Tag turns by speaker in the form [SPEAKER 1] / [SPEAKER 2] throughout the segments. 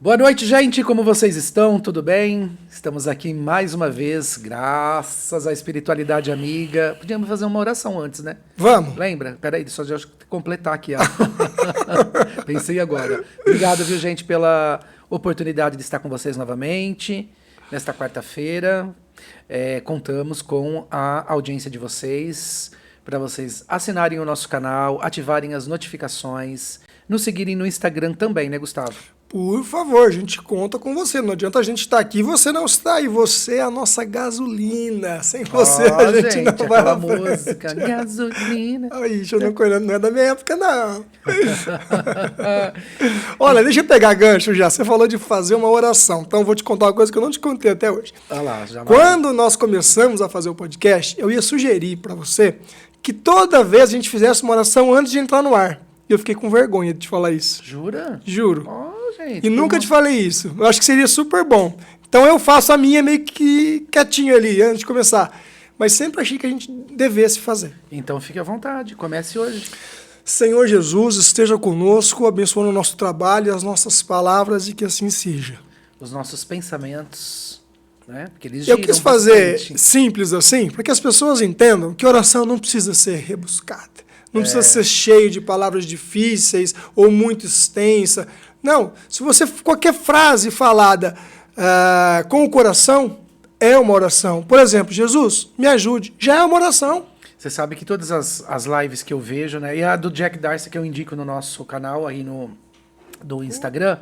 [SPEAKER 1] Boa noite, gente. Como vocês estão? Tudo bem? Estamos aqui mais uma vez, graças à espiritualidade amiga. Podíamos fazer uma oração antes, né?
[SPEAKER 2] Vamos.
[SPEAKER 1] Lembra? Peraí, só deixa eu completar aqui. Pensei agora. Obrigado, viu, gente, pela oportunidade de estar com vocês novamente nesta quarta-feira. Contamos com a audiência de vocês, para vocês assinarem o nosso canal, ativarem as notificações, nos seguirem no Instagram também, né, Gustavo?
[SPEAKER 2] Por favor, a gente conta com você. Não adianta a gente estar aqui e você não está. E você é a nossa gasolina. Sem você a gente não vai
[SPEAKER 1] aquela música, gasolina.
[SPEAKER 2] Aí, não é da minha época, não. Olha, deixa eu pegar gancho já. Você falou de fazer uma oração. Então, eu vou te contar uma coisa que eu não te contei até hoje. Quando nós começamos a fazer o podcast, eu ia sugerir para você que toda vez a gente fizesse uma oração antes de entrar no ar. E eu fiquei com vergonha de te falar isso.
[SPEAKER 1] Jura?
[SPEAKER 2] Juro.
[SPEAKER 1] Gente,
[SPEAKER 2] e nunca te falei isso. Eu acho que seria super bom. Então eu faço a minha meio que quietinho ali, antes de começar. Mas sempre achei que a gente devesse fazer.
[SPEAKER 1] Então fique à vontade, comece hoje.
[SPEAKER 2] Senhor Jesus, esteja conosco, abençoando o nosso trabalho, as nossas palavras e que assim seja.
[SPEAKER 1] Os nossos pensamentos, né? Porque eles
[SPEAKER 2] eu quis fazer simples assim, para que as pessoas entendam que oração não precisa ser rebuscada. Não precisa ser cheio de palavras difíceis ou muito extensa. Não, se você qualquer frase falada com o coração, é uma oração. Por exemplo, Jesus, me ajude, já é uma oração.
[SPEAKER 1] Você sabe que todas as lives que eu vejo, né, e a do Jack Darcy que eu indico no nosso canal aí do Instagram,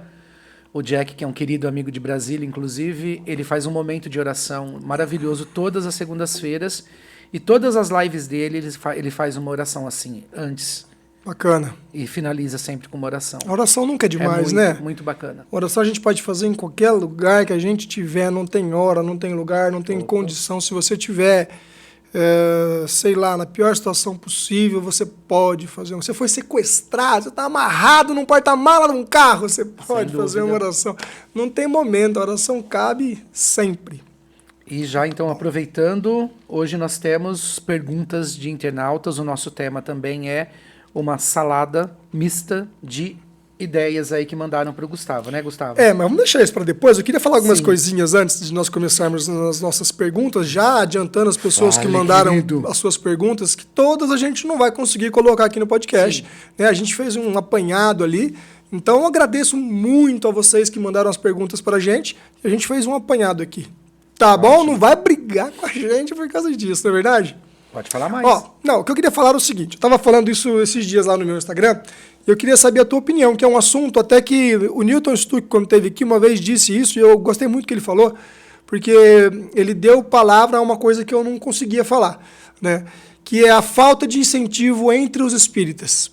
[SPEAKER 1] o Jack, que é um querido amigo de Brasília, inclusive, ele faz um momento de oração maravilhoso todas as segundas-feiras, e todas as lives dele, ele faz uma oração assim, antes.
[SPEAKER 2] Bacana.
[SPEAKER 1] E finaliza sempre com uma oração.
[SPEAKER 2] A oração nunca é demais, né?
[SPEAKER 1] Muito bacana.
[SPEAKER 2] A oração a gente pode fazer em qualquer lugar que a gente tiver, não tem hora, não tem lugar, não tem condição. Se você tiver, sei lá, na pior situação possível, você pode fazer. Você foi sequestrado, você está amarrado num porta-mala de um carro, você pode fazer uma oração. Não tem momento, a oração cabe sempre.
[SPEAKER 1] E já então aproveitando, hoje nós temos perguntas de internautas, o nosso tema também é uma salada mista de ideias aí que mandaram para o Gustavo, né, Gustavo?
[SPEAKER 2] Mas vamos deixar isso para depois. Eu queria falar algumas coisinhas antes de nós começarmos nas nossas perguntas, já adiantando as pessoas que mandaram as suas perguntas, que todas a gente não vai conseguir colocar aqui no podcast. Né? A gente fez um apanhado ali, então eu agradeço muito a vocês que mandaram as perguntas para a gente fez um apanhado aqui. Tá bom? Não vai brigar com a gente por causa disso, não é verdade?
[SPEAKER 1] Pode falar mais.
[SPEAKER 2] O que eu queria falar é o seguinte, eu estava falando isso esses dias lá no meu Instagram, e eu queria saber a tua opinião, que é um assunto até que o Newton Stuck, quando esteve aqui, uma vez disse isso, e eu gostei muito que ele falou, porque ele deu palavra a uma coisa que eu não conseguia falar, né? Que é a falta de incentivo entre os espíritas.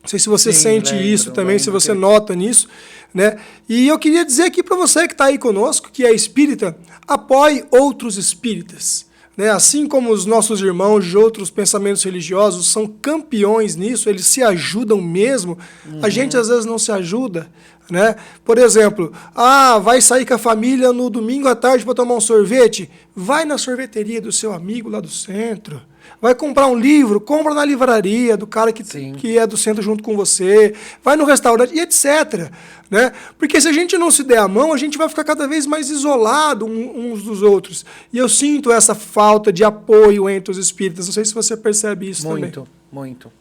[SPEAKER 2] Não sei se você sente isso também, se você nota nisso, né? E eu queria dizer aqui para você que está aí conosco, que é espírita, apoie outros espíritas. Né? Assim como os nossos irmãos de outros pensamentos religiosos são campeões nisso, eles se ajudam mesmo, a gente às vezes não se ajuda. Né? Por exemplo, vai sair com a família no domingo à tarde para tomar um sorvete? Vai na sorveteria do seu amigo lá do centro. Vai comprar um livro, compra na livraria do cara que é do centro junto com você, vai no restaurante e etc. Né? Porque se a gente não se der a mão, a gente vai ficar cada vez mais isolado uns dos outros. E eu sinto essa falta de apoio entre os espíritas. Não sei se você percebe isso também.
[SPEAKER 1] Muito.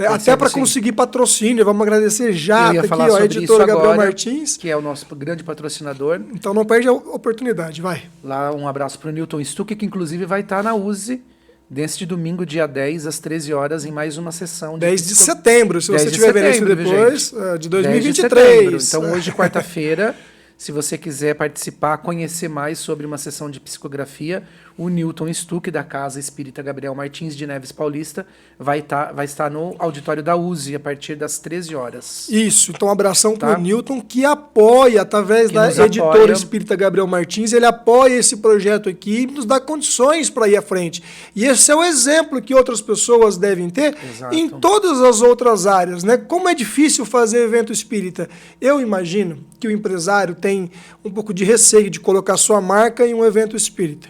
[SPEAKER 2] Até para conseguir patrocínio, vamos agradecer já aqui, a editora Gabriel Martins,
[SPEAKER 1] que é o nosso grande patrocinador.
[SPEAKER 2] Então não perde a oportunidade, vai.
[SPEAKER 1] Lá um abraço para o Newton Stuck, que inclusive vai estar na USE deste domingo, dia 10, às 13 horas, em mais uma sessão.
[SPEAKER 2] 10 de setembro, se você estiver vendo isso depois, de 2023.
[SPEAKER 1] Então hoje, quarta-feira, se você quiser participar, conhecer mais sobre uma sessão de psicografia, o Newton Stuck, da Casa Espírita Gabriel Martins de Neves Paulista, vai estar no auditório da USE a partir das 13 horas.
[SPEAKER 2] Isso, então um abração para o Newton, que apoia, através da editora Espírita Gabriel Martins, ele apoia esse projeto aqui e nos dá condições para ir à frente. E esse é o exemplo que outras pessoas devem ter em todas as outras áreas. Né? Como é difícil fazer evento espírita? Eu imagino que o empresário tem um pouco de receio de colocar sua marca em um evento espírita.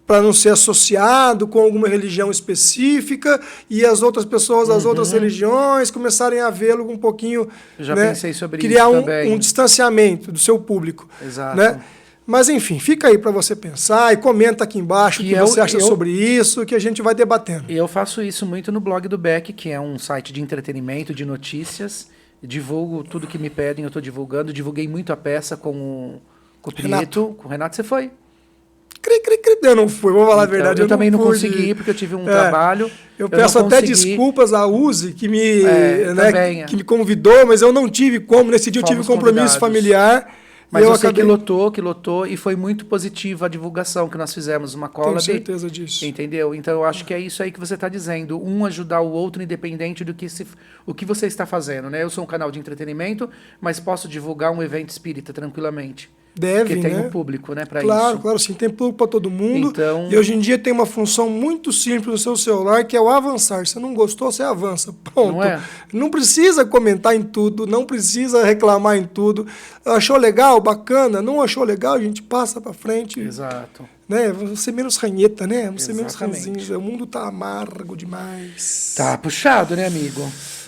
[SPEAKER 2] para não ser associado com alguma religião específica, e as outras pessoas das outras religiões começarem a vê-lo um pouquinho...
[SPEAKER 1] Eu já
[SPEAKER 2] né,
[SPEAKER 1] pensei sobre
[SPEAKER 2] criar
[SPEAKER 1] isso também.
[SPEAKER 2] um distanciamento do seu público.
[SPEAKER 1] Exato.
[SPEAKER 2] Né? Mas, enfim, fica aí para você pensar e comenta aqui embaixo o que você acha sobre isso, que a gente vai debatendo.
[SPEAKER 1] E eu faço isso muito no blog do Beck, que é um site de entretenimento, de notícias. Divulgo tudo que me pedem, eu estou divulgando. Divulguei muito a peça com o Prieto. Com o Renato, você foi?
[SPEAKER 2] Eu não fui, vou falar a verdade.
[SPEAKER 1] Eu também não
[SPEAKER 2] pude.
[SPEAKER 1] consegui, porque eu tive um trabalho.
[SPEAKER 2] Eu peço até desculpas à Uzi, que me convidou, mas eu não tive como. Nesse dia eu tive um compromisso familiar.
[SPEAKER 1] Mas eu sei que lotou, e foi muito positiva a divulgação que nós fizemos, uma cola.
[SPEAKER 2] Tenho certeza disso.
[SPEAKER 1] Entendeu? Então eu acho que é isso aí que você está dizendo. Um ajudar o outro, independente do que o que você está fazendo, né? Eu sou um canal de entretenimento, mas posso divulgar um evento espírita tranquilamente.
[SPEAKER 2] Deve,
[SPEAKER 1] porque tem
[SPEAKER 2] né?
[SPEAKER 1] um público, né, para
[SPEAKER 2] claro,
[SPEAKER 1] isso.
[SPEAKER 2] Claro, sim, tem público para todo mundo.
[SPEAKER 1] Então...
[SPEAKER 2] E hoje em dia tem uma função muito simples no seu celular, que é o avançar. Se não gostou, você avança. Pronto.
[SPEAKER 1] Não é?
[SPEAKER 2] Não precisa comentar em tudo, não precisa reclamar em tudo. Achou legal, bacana. Não achou legal, a gente passa para frente.
[SPEAKER 1] Exato.
[SPEAKER 2] Né? Vamos ser menos ranheta, né? Vamos ser menos
[SPEAKER 1] Exatamente.
[SPEAKER 2] ranzinza. O mundo tá amargo demais.
[SPEAKER 1] Tá puxado, né, amigo?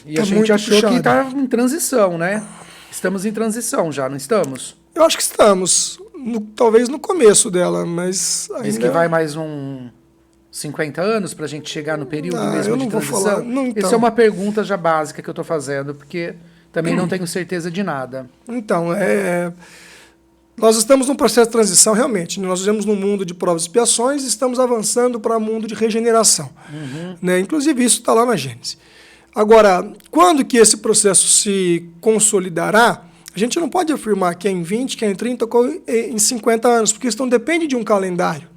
[SPEAKER 1] E
[SPEAKER 2] Tá
[SPEAKER 1] a gente
[SPEAKER 2] muito
[SPEAKER 1] achou
[SPEAKER 2] puxado.
[SPEAKER 1] que tá em transição, né? Estamos em transição já, não estamos?
[SPEAKER 2] Eu acho que estamos. Talvez no começo dela, mas
[SPEAKER 1] Diz
[SPEAKER 2] ainda...
[SPEAKER 1] que vai mais 50 anos para a gente chegar no período mesmo
[SPEAKER 2] eu
[SPEAKER 1] de
[SPEAKER 2] não vou
[SPEAKER 1] transição?
[SPEAKER 2] falar. Não, então.
[SPEAKER 1] Isso é uma pergunta já básica que eu estou fazendo, porque também não tenho certeza de nada.
[SPEAKER 2] Então, nós estamos num processo de transição, realmente. Nós vivemos num mundo de provas e expiações e estamos avançando para um mundo de regeneração. Né? Inclusive, isso está lá na Gênesis. Agora, quando que esse processo se consolidará, a gente não pode afirmar que é em 20, que é em 30, ou em 50 anos, porque isso não depende de um calendário.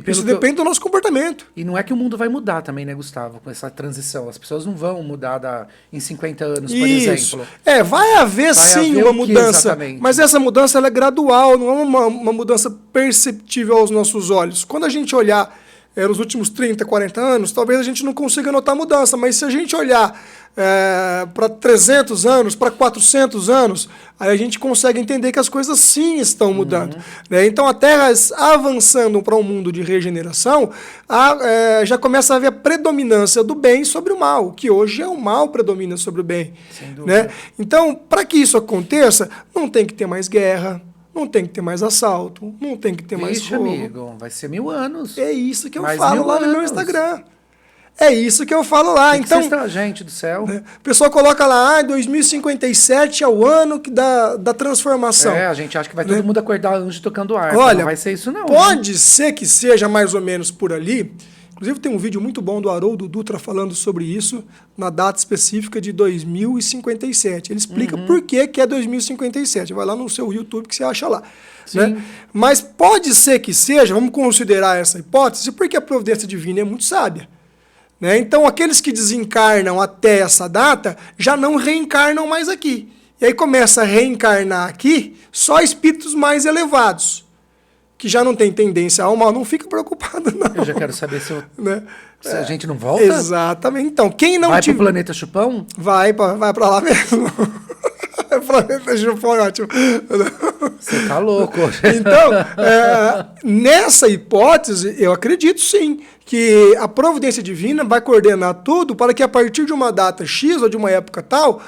[SPEAKER 2] Isso depende do nosso comportamento.
[SPEAKER 1] E não é que o mundo vai mudar também, né, Gustavo, com essa transição. As pessoas não vão mudar em 50 anos, por exemplo.
[SPEAKER 2] Vai haver sim uma mudança, mas essa mudança ela é gradual, não é uma mudança perceptível aos nossos olhos. Quando a gente olhar nos últimos 30, 40 anos, talvez a gente não consiga notar mudança, mas se a gente olhar para 300 anos, para 400 anos, aí a gente consegue entender que as coisas sim estão mudando. Né? Então, a Terra avançando para um mundo de regeneração, já começa a haver a predominância do bem sobre o mal, que hoje é o mal predomina sobre o bem.
[SPEAKER 1] Sem dúvida.
[SPEAKER 2] Né? Então, para que isso aconteça, não tem que ter mais guerra, não tem que ter mais assalto, não tem que ter mais roubo.
[SPEAKER 1] Amigo, vai ser 1000 anos.
[SPEAKER 2] É isso que eu
[SPEAKER 1] Mais
[SPEAKER 2] falo
[SPEAKER 1] 1000
[SPEAKER 2] lá no meu
[SPEAKER 1] anos.
[SPEAKER 2] Instagram. É isso que eu falo lá. Então,
[SPEAKER 1] gente do céu.
[SPEAKER 2] né, o pessoal coloca lá, 2057 é o ano da transformação.
[SPEAKER 1] A gente acha que vai todo mundo acordar anjo tocando harpa.
[SPEAKER 2] Olha,
[SPEAKER 1] não vai ser isso não.
[SPEAKER 2] Pode ser que seja mais ou menos por ali. Inclusive tem um vídeo muito bom do Haroldo Dutra falando sobre isso, na data específica de 2057. Ele explica por que é 2057. Vai lá no seu YouTube que você acha lá. Né? Mas pode ser que seja, vamos considerar essa hipótese, porque a providência divina é muito sábia. Né? Então, aqueles que desencarnam até essa data já não reencarnam mais aqui. E aí começa a reencarnar aqui só espíritos mais elevados, que já não tem tendência ao mal. Não fica preocupado, não.
[SPEAKER 1] Eu já quero saber se,
[SPEAKER 2] né?
[SPEAKER 1] Se a gente não volta.
[SPEAKER 2] Exatamente. Então, quem não
[SPEAKER 1] vai pro planeta Chupão?
[SPEAKER 2] Vai para lá mesmo. Planeta Chupão é ótimo.
[SPEAKER 1] Você tá louco.
[SPEAKER 2] Então, nessa hipótese, eu acredito sim que a providência divina vai coordenar tudo para que a partir de uma data X ou de uma época tal,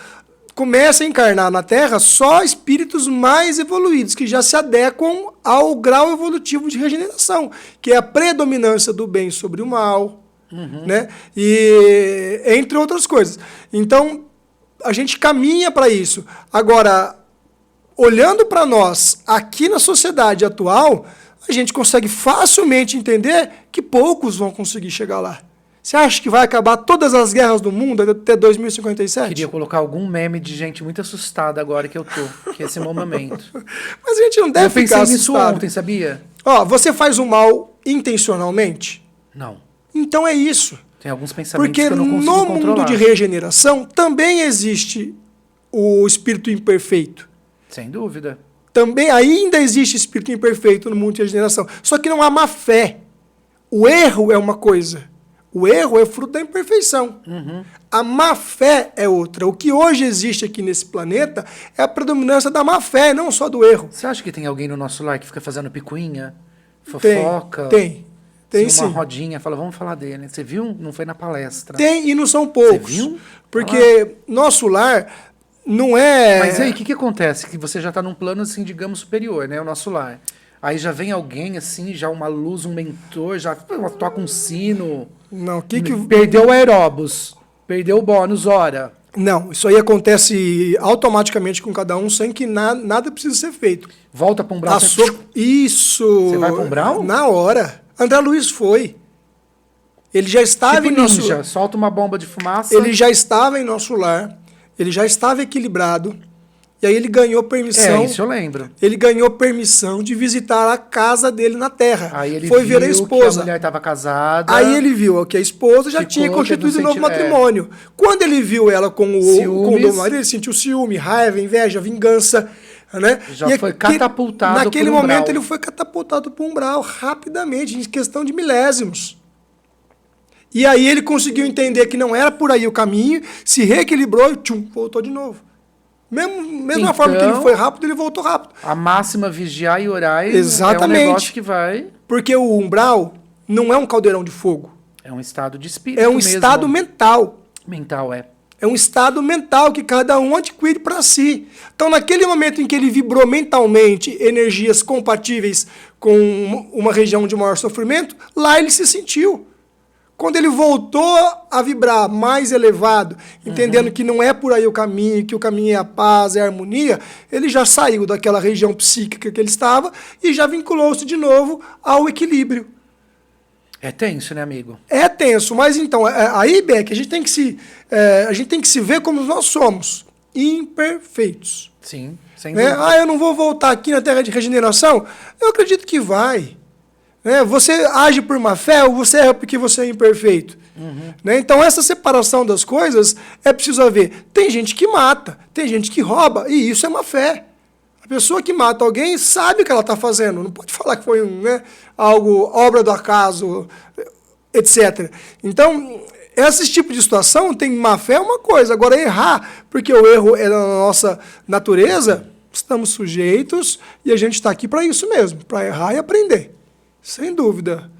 [SPEAKER 2] comece a encarnar na Terra só espíritos mais evoluídos, que já se adequam ao grau evolutivo de regeneração, que é a predominância do bem sobre o mal, né? E entre outras coisas. Então, a gente caminha para isso. Agora, olhando para nós, aqui na sociedade atual, a gente consegue facilmente entender que poucos vão conseguir chegar lá. Você acha que vai acabar todas as guerras do mundo até 2057?
[SPEAKER 1] Queria colocar algum meme de gente muito assustada agora que eu tô, que é esse momento.
[SPEAKER 2] Mas a gente não deve ficar assustado.
[SPEAKER 1] Eu pensei nisso ontem, sabia?
[SPEAKER 2] Você faz o mal intencionalmente?
[SPEAKER 1] Não.
[SPEAKER 2] Então é isso.
[SPEAKER 1] Tem alguns pensamentos
[SPEAKER 2] porque
[SPEAKER 1] que eu não consigo controlar.
[SPEAKER 2] Porque no mundo de regeneração também existe o espírito imperfeito.
[SPEAKER 1] Sem dúvida.
[SPEAKER 2] Também ainda existe espírito imperfeito no mundo de regeneração. Só que não há má fé. O erro é uma coisa. O erro é fruto da imperfeição. A má fé é outra. O que hoje existe aqui nesse planeta é a predominância da má fé, não só do erro.
[SPEAKER 1] Você acha que tem alguém no nosso lar que fica fazendo picuinha? fofoca.
[SPEAKER 2] Tem
[SPEAKER 1] Tinha
[SPEAKER 2] sim.
[SPEAKER 1] uma rodinha, fala, vamos falar dele. Você viu? Não foi na palestra.
[SPEAKER 2] Tem, e não são poucos.
[SPEAKER 1] Você viu?
[SPEAKER 2] Porque nosso lar não é...
[SPEAKER 1] Mas aí, o que acontece? Que você já está num plano, assim, digamos, superior, né? O nosso lar. Aí já vem alguém, assim, já uma luz, um mentor, já toca um sino.
[SPEAKER 2] Não,
[SPEAKER 1] Perdeu o aeróbus, perdeu o bônus, hora.
[SPEAKER 2] Não, isso aí acontece automaticamente com cada um, sem que nada precisa ser feito.
[SPEAKER 1] Volta para umbral.
[SPEAKER 2] Isso!
[SPEAKER 1] Você vai para umbral?
[SPEAKER 2] Na hora. André Luiz foi. Ele já estava
[SPEAKER 1] tipo
[SPEAKER 2] em nosso...
[SPEAKER 1] ninja, solta uma bomba de fumaça.
[SPEAKER 2] Ele já estava em nosso lar, ele já estava equilibrado, e aí ele ganhou permissão...
[SPEAKER 1] É, isso eu lembro.
[SPEAKER 2] Ele ganhou permissão de visitar a casa dele na Terra.
[SPEAKER 1] Aí ele
[SPEAKER 2] foi
[SPEAKER 1] viu
[SPEAKER 2] ver a esposa.
[SPEAKER 1] que a mulher estava casada.
[SPEAKER 2] Aí ele viu que a esposa já tinha constituído um novo matrimônio. Quando ele viu ela com o marido, ele sentiu ciúme, raiva, inveja, vingança... Né?
[SPEAKER 1] Já foi catapultado.
[SPEAKER 2] Naquele momento ele foi catapultado para o umbral rapidamente, em questão de milésimos. E aí ele conseguiu entender que não era por aí o caminho, se reequilibrou e tchum, voltou de novo. Mesma forma que ele foi rápido, ele voltou rápido.
[SPEAKER 1] A máxima vigiar e orar
[SPEAKER 2] exatamente.
[SPEAKER 1] É um negócio que vai...
[SPEAKER 2] Porque o umbral não é um caldeirão de fogo.
[SPEAKER 1] É um estado de espírito
[SPEAKER 2] É um estado mental.
[SPEAKER 1] Mental, é.
[SPEAKER 2] É um estado mental que cada um adquire para si. Então, naquele momento em que ele vibrou mentalmente energias compatíveis com uma região de maior sofrimento, lá ele se sentiu. Quando ele voltou a vibrar mais elevado, entendendo que não é por aí o caminho, que o caminho é a paz, é a harmonia, ele já saiu daquela região psíquica que ele estava e já vinculou-se de novo ao equilíbrio.
[SPEAKER 1] É tenso, né, amigo?
[SPEAKER 2] É tenso, mas então, aí, Beck, a gente tem que se ver como nós somos, imperfeitos.
[SPEAKER 1] Sim, sem dúvida.
[SPEAKER 2] Eu não vou voltar aqui na Terra de Regeneração? Eu acredito que vai. Você age por má fé ou você erra porque você é imperfeito? Então, essa separação das coisas é preciso haver. Tem gente que mata, tem gente que rouba, e isso é má fé. A pessoa que mata alguém sabe o que ela está fazendo. Não pode falar que foi algo, obra do acaso, etc. Então, esse tipo de situação tem má fé é uma coisa. Agora, errar, porque o erro é da nossa natureza, estamos sujeitos e a gente está aqui para isso mesmo, para errar e aprender. Sem dúvida.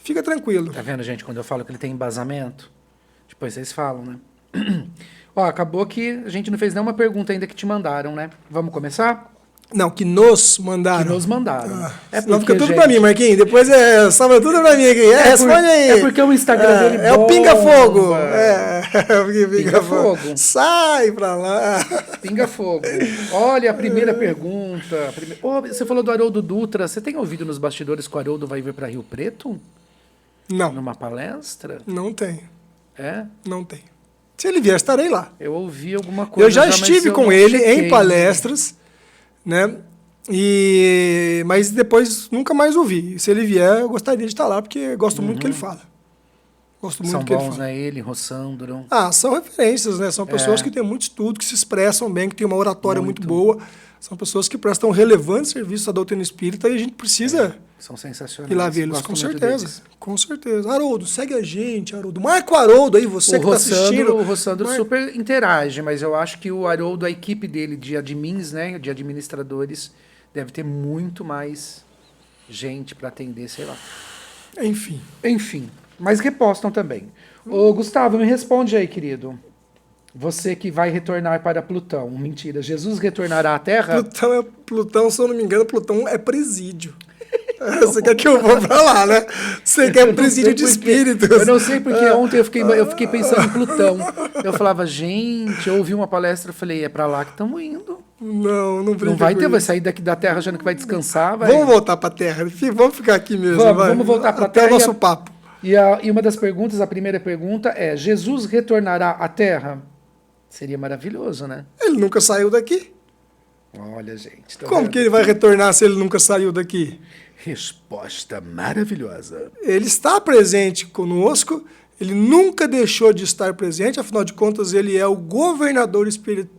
[SPEAKER 2] Fica tranquilo.
[SPEAKER 1] Tá vendo, gente, quando eu falo que ele tem embasamento? Depois vocês falam, né? Ó, acabou que a gente não fez nenhuma pergunta ainda que te mandaram, né? Vamos começar?
[SPEAKER 2] Não, que nos mandaram.
[SPEAKER 1] Que nos mandaram.
[SPEAKER 2] Não fica tudo pra mim, Marquinhos. Depois sobra tudo pra mim aqui. Responde aí.
[SPEAKER 1] É porque o Instagram dele
[SPEAKER 2] é o pinga-fogo.
[SPEAKER 1] Pinga-fogo.
[SPEAKER 2] Sai pra lá.
[SPEAKER 1] Pinga-fogo. Olha a primeira pergunta. Você falou do Haroldo Dutra. Você tem ouvido nos bastidores que o Haroldo vai vir pra Rio Preto?
[SPEAKER 2] Não.
[SPEAKER 1] Numa palestra?
[SPEAKER 2] Não tem.
[SPEAKER 1] É?
[SPEAKER 2] Não tem. Se ele vier, estarei lá.
[SPEAKER 1] Eu ouvi alguma coisa.
[SPEAKER 2] Eu já estive com ele em palestras, né? Mas depois nunca mais ouvi. Se ele vier, eu gostaria de estar lá, porque gosto muito do que ele fala. Gosto muito
[SPEAKER 1] São
[SPEAKER 2] do que ele
[SPEAKER 1] bons,
[SPEAKER 2] fala.
[SPEAKER 1] né? Ele, Rossandro.
[SPEAKER 2] São referências, né? São pessoas que têm muito estudo, que se expressam bem, que têm uma oratória muito boa. São pessoas que prestam relevante serviço à doutrina espírita e a gente precisa
[SPEAKER 1] são sensacionais.
[SPEAKER 2] ir lá vê-los, com certeza. Com certeza. Haroldo, segue a gente, Haroldo. Marca o Haroldo aí, você que está assistindo.
[SPEAKER 1] O Rossandro super interage, mas eu acho que o Haroldo, a equipe dele de admins, né, de administradores, deve ter muito mais gente para atender, sei lá. Enfim, mas repostam também. Ô, Gustavo, me responde aí, querido. Você que vai retornar para Plutão. Mentira, Jesus retornará à Terra?
[SPEAKER 2] Plutão, se eu não me engano, Plutão é presídio. Você quer que eu vá pra lá, né? Você quer presídio de espíritos.
[SPEAKER 1] Eu não sei porque ontem eu fiquei pensando em Plutão. Eu falava, gente, eu ouvi uma palestra, eu falei, é pra lá que estamos indo.
[SPEAKER 2] Não
[SPEAKER 1] vai ter, vai sair daqui da Terra achando que vai descansar.
[SPEAKER 2] Vamos voltar pra Terra, vamos ficar aqui mesmo.
[SPEAKER 1] Vamos voltar pra Terra.
[SPEAKER 2] Até o nosso papo.
[SPEAKER 1] E uma das perguntas, a primeira pergunta é, Jesus retornará à Terra? Seria maravilhoso, né?
[SPEAKER 2] Ele nunca saiu daqui.
[SPEAKER 1] Olha, gente.
[SPEAKER 2] Como que ele vai retornar se ele nunca saiu daqui?
[SPEAKER 1] Resposta maravilhosa.
[SPEAKER 2] Ele está presente conosco, ele nunca deixou de estar presente, afinal de contas, ele é o governador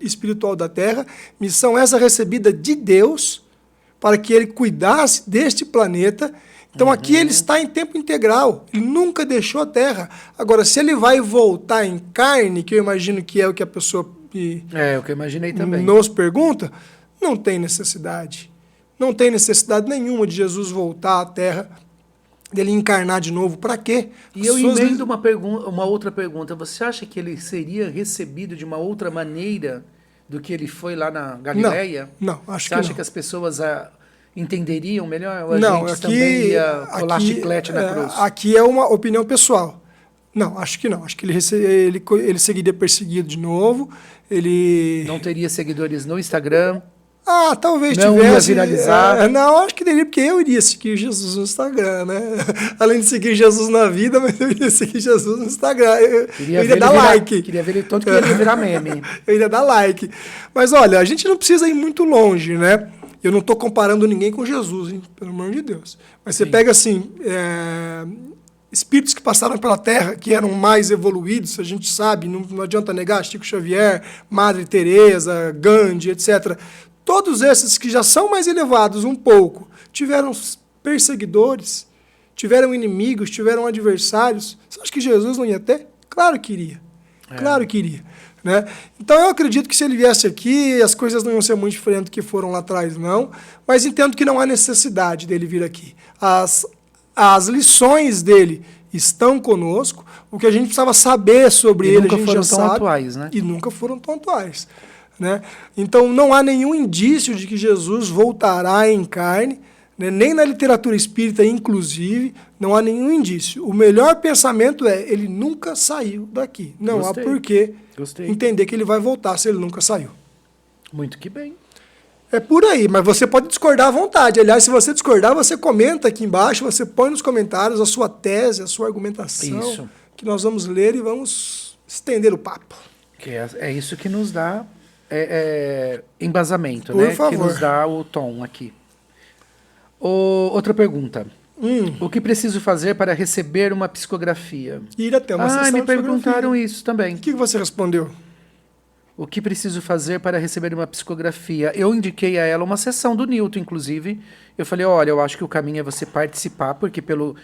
[SPEAKER 2] espiritual da Terra, missão essa recebida de Deus, para que ele cuidasse deste planeta. Então, aqui ele está em tempo integral, ele nunca deixou a Terra. Agora, se ele vai voltar em carne, que eu imagino que é o que a pessoa
[SPEAKER 1] o que eu imaginei também.
[SPEAKER 2] nos pergunta, não tem necessidade. Não tem necessidade nenhuma de Jesus voltar à Terra, dele encarnar de novo. Para quê?
[SPEAKER 1] E eu emendo uma outra pergunta. Você acha que ele seria recebido de uma outra maneira do que ele foi lá na Galileia?
[SPEAKER 2] Não, acho
[SPEAKER 1] Você
[SPEAKER 2] que
[SPEAKER 1] acha
[SPEAKER 2] não.
[SPEAKER 1] que as pessoas entenderiam melhor? Ou a
[SPEAKER 2] Não,
[SPEAKER 1] gente também ia colar
[SPEAKER 2] aqui,
[SPEAKER 1] chiclete na cruz?
[SPEAKER 2] Aqui é uma opinião pessoal. Não, acho que não. Acho que ele seguiria perseguido de novo. Ele...
[SPEAKER 1] Não teria seguidores no Instagram?
[SPEAKER 2] Talvez
[SPEAKER 1] não
[SPEAKER 2] tivesse.
[SPEAKER 1] Ia viralizar?
[SPEAKER 2] Não, acho que teria, porque eu iria seguir Jesus no Instagram, né? Além de seguir Jesus na vida, mas eu iria seguir Jesus no Instagram. Eu iria dar like.
[SPEAKER 1] Queria ver ele todo que ele ia virar meme.
[SPEAKER 2] Eu iria dar like. Mas olha, a gente não precisa ir muito longe, né? Eu não estou comparando ninguém com Jesus, hein? Pelo amor de Deus. Mas você pega assim, espíritos que passaram pela Terra, que eram mais evoluídos, a gente sabe, não adianta negar, Chico Xavier, Madre Teresa, Gandhi, etc. Todos esses que já são mais elevados um pouco, tiveram perseguidores, tiveram inimigos, tiveram adversários. Você acha que Jesus não ia ter? Claro que iria. Claro que iria. Né? Então eu acredito que se ele viesse aqui, as coisas não iam ser muito diferentes do que foram lá atrás, não. Mas entendo que não há necessidade dele vir aqui. As lições dele estão conosco. O que a gente precisava saber sobre ele, a gente já sabe.
[SPEAKER 1] Nunca foram tão atuais, né?
[SPEAKER 2] E nunca foram tão atuais. Né? Então não há nenhum indício de que Jesus voltará em carne, né? Nem na literatura espírita, inclusive, não há nenhum indício. O melhor pensamento é, ele nunca saiu daqui. Não
[SPEAKER 1] Gostei.
[SPEAKER 2] há por que
[SPEAKER 1] Gostei.
[SPEAKER 2] entender que ele vai voltar se ele nunca saiu.
[SPEAKER 1] Muito que bem.
[SPEAKER 2] É por aí, mas você pode discordar à vontade. Aliás, se você discordar, você comenta aqui embaixo, você põe nos comentários a sua tese, a sua argumentação,
[SPEAKER 1] Isso.
[SPEAKER 2] que nós vamos ler e vamos estender o papo.
[SPEAKER 1] Que é isso que nos dá embasamento,
[SPEAKER 2] Por
[SPEAKER 1] né?
[SPEAKER 2] favor.
[SPEAKER 1] Que nos dá o tom aqui. Outra pergunta. O que preciso fazer para receber uma psicografia?
[SPEAKER 2] Ir até uma sessão
[SPEAKER 1] me
[SPEAKER 2] de
[SPEAKER 1] perguntaram
[SPEAKER 2] fotografia.
[SPEAKER 1] isso também.
[SPEAKER 2] O que você respondeu?
[SPEAKER 1] O que preciso fazer para receber uma psicografia? Eu indiquei a ela uma sessão do Newton, inclusive. Eu falei, olha, eu acho que o caminho é você participar, porque pelo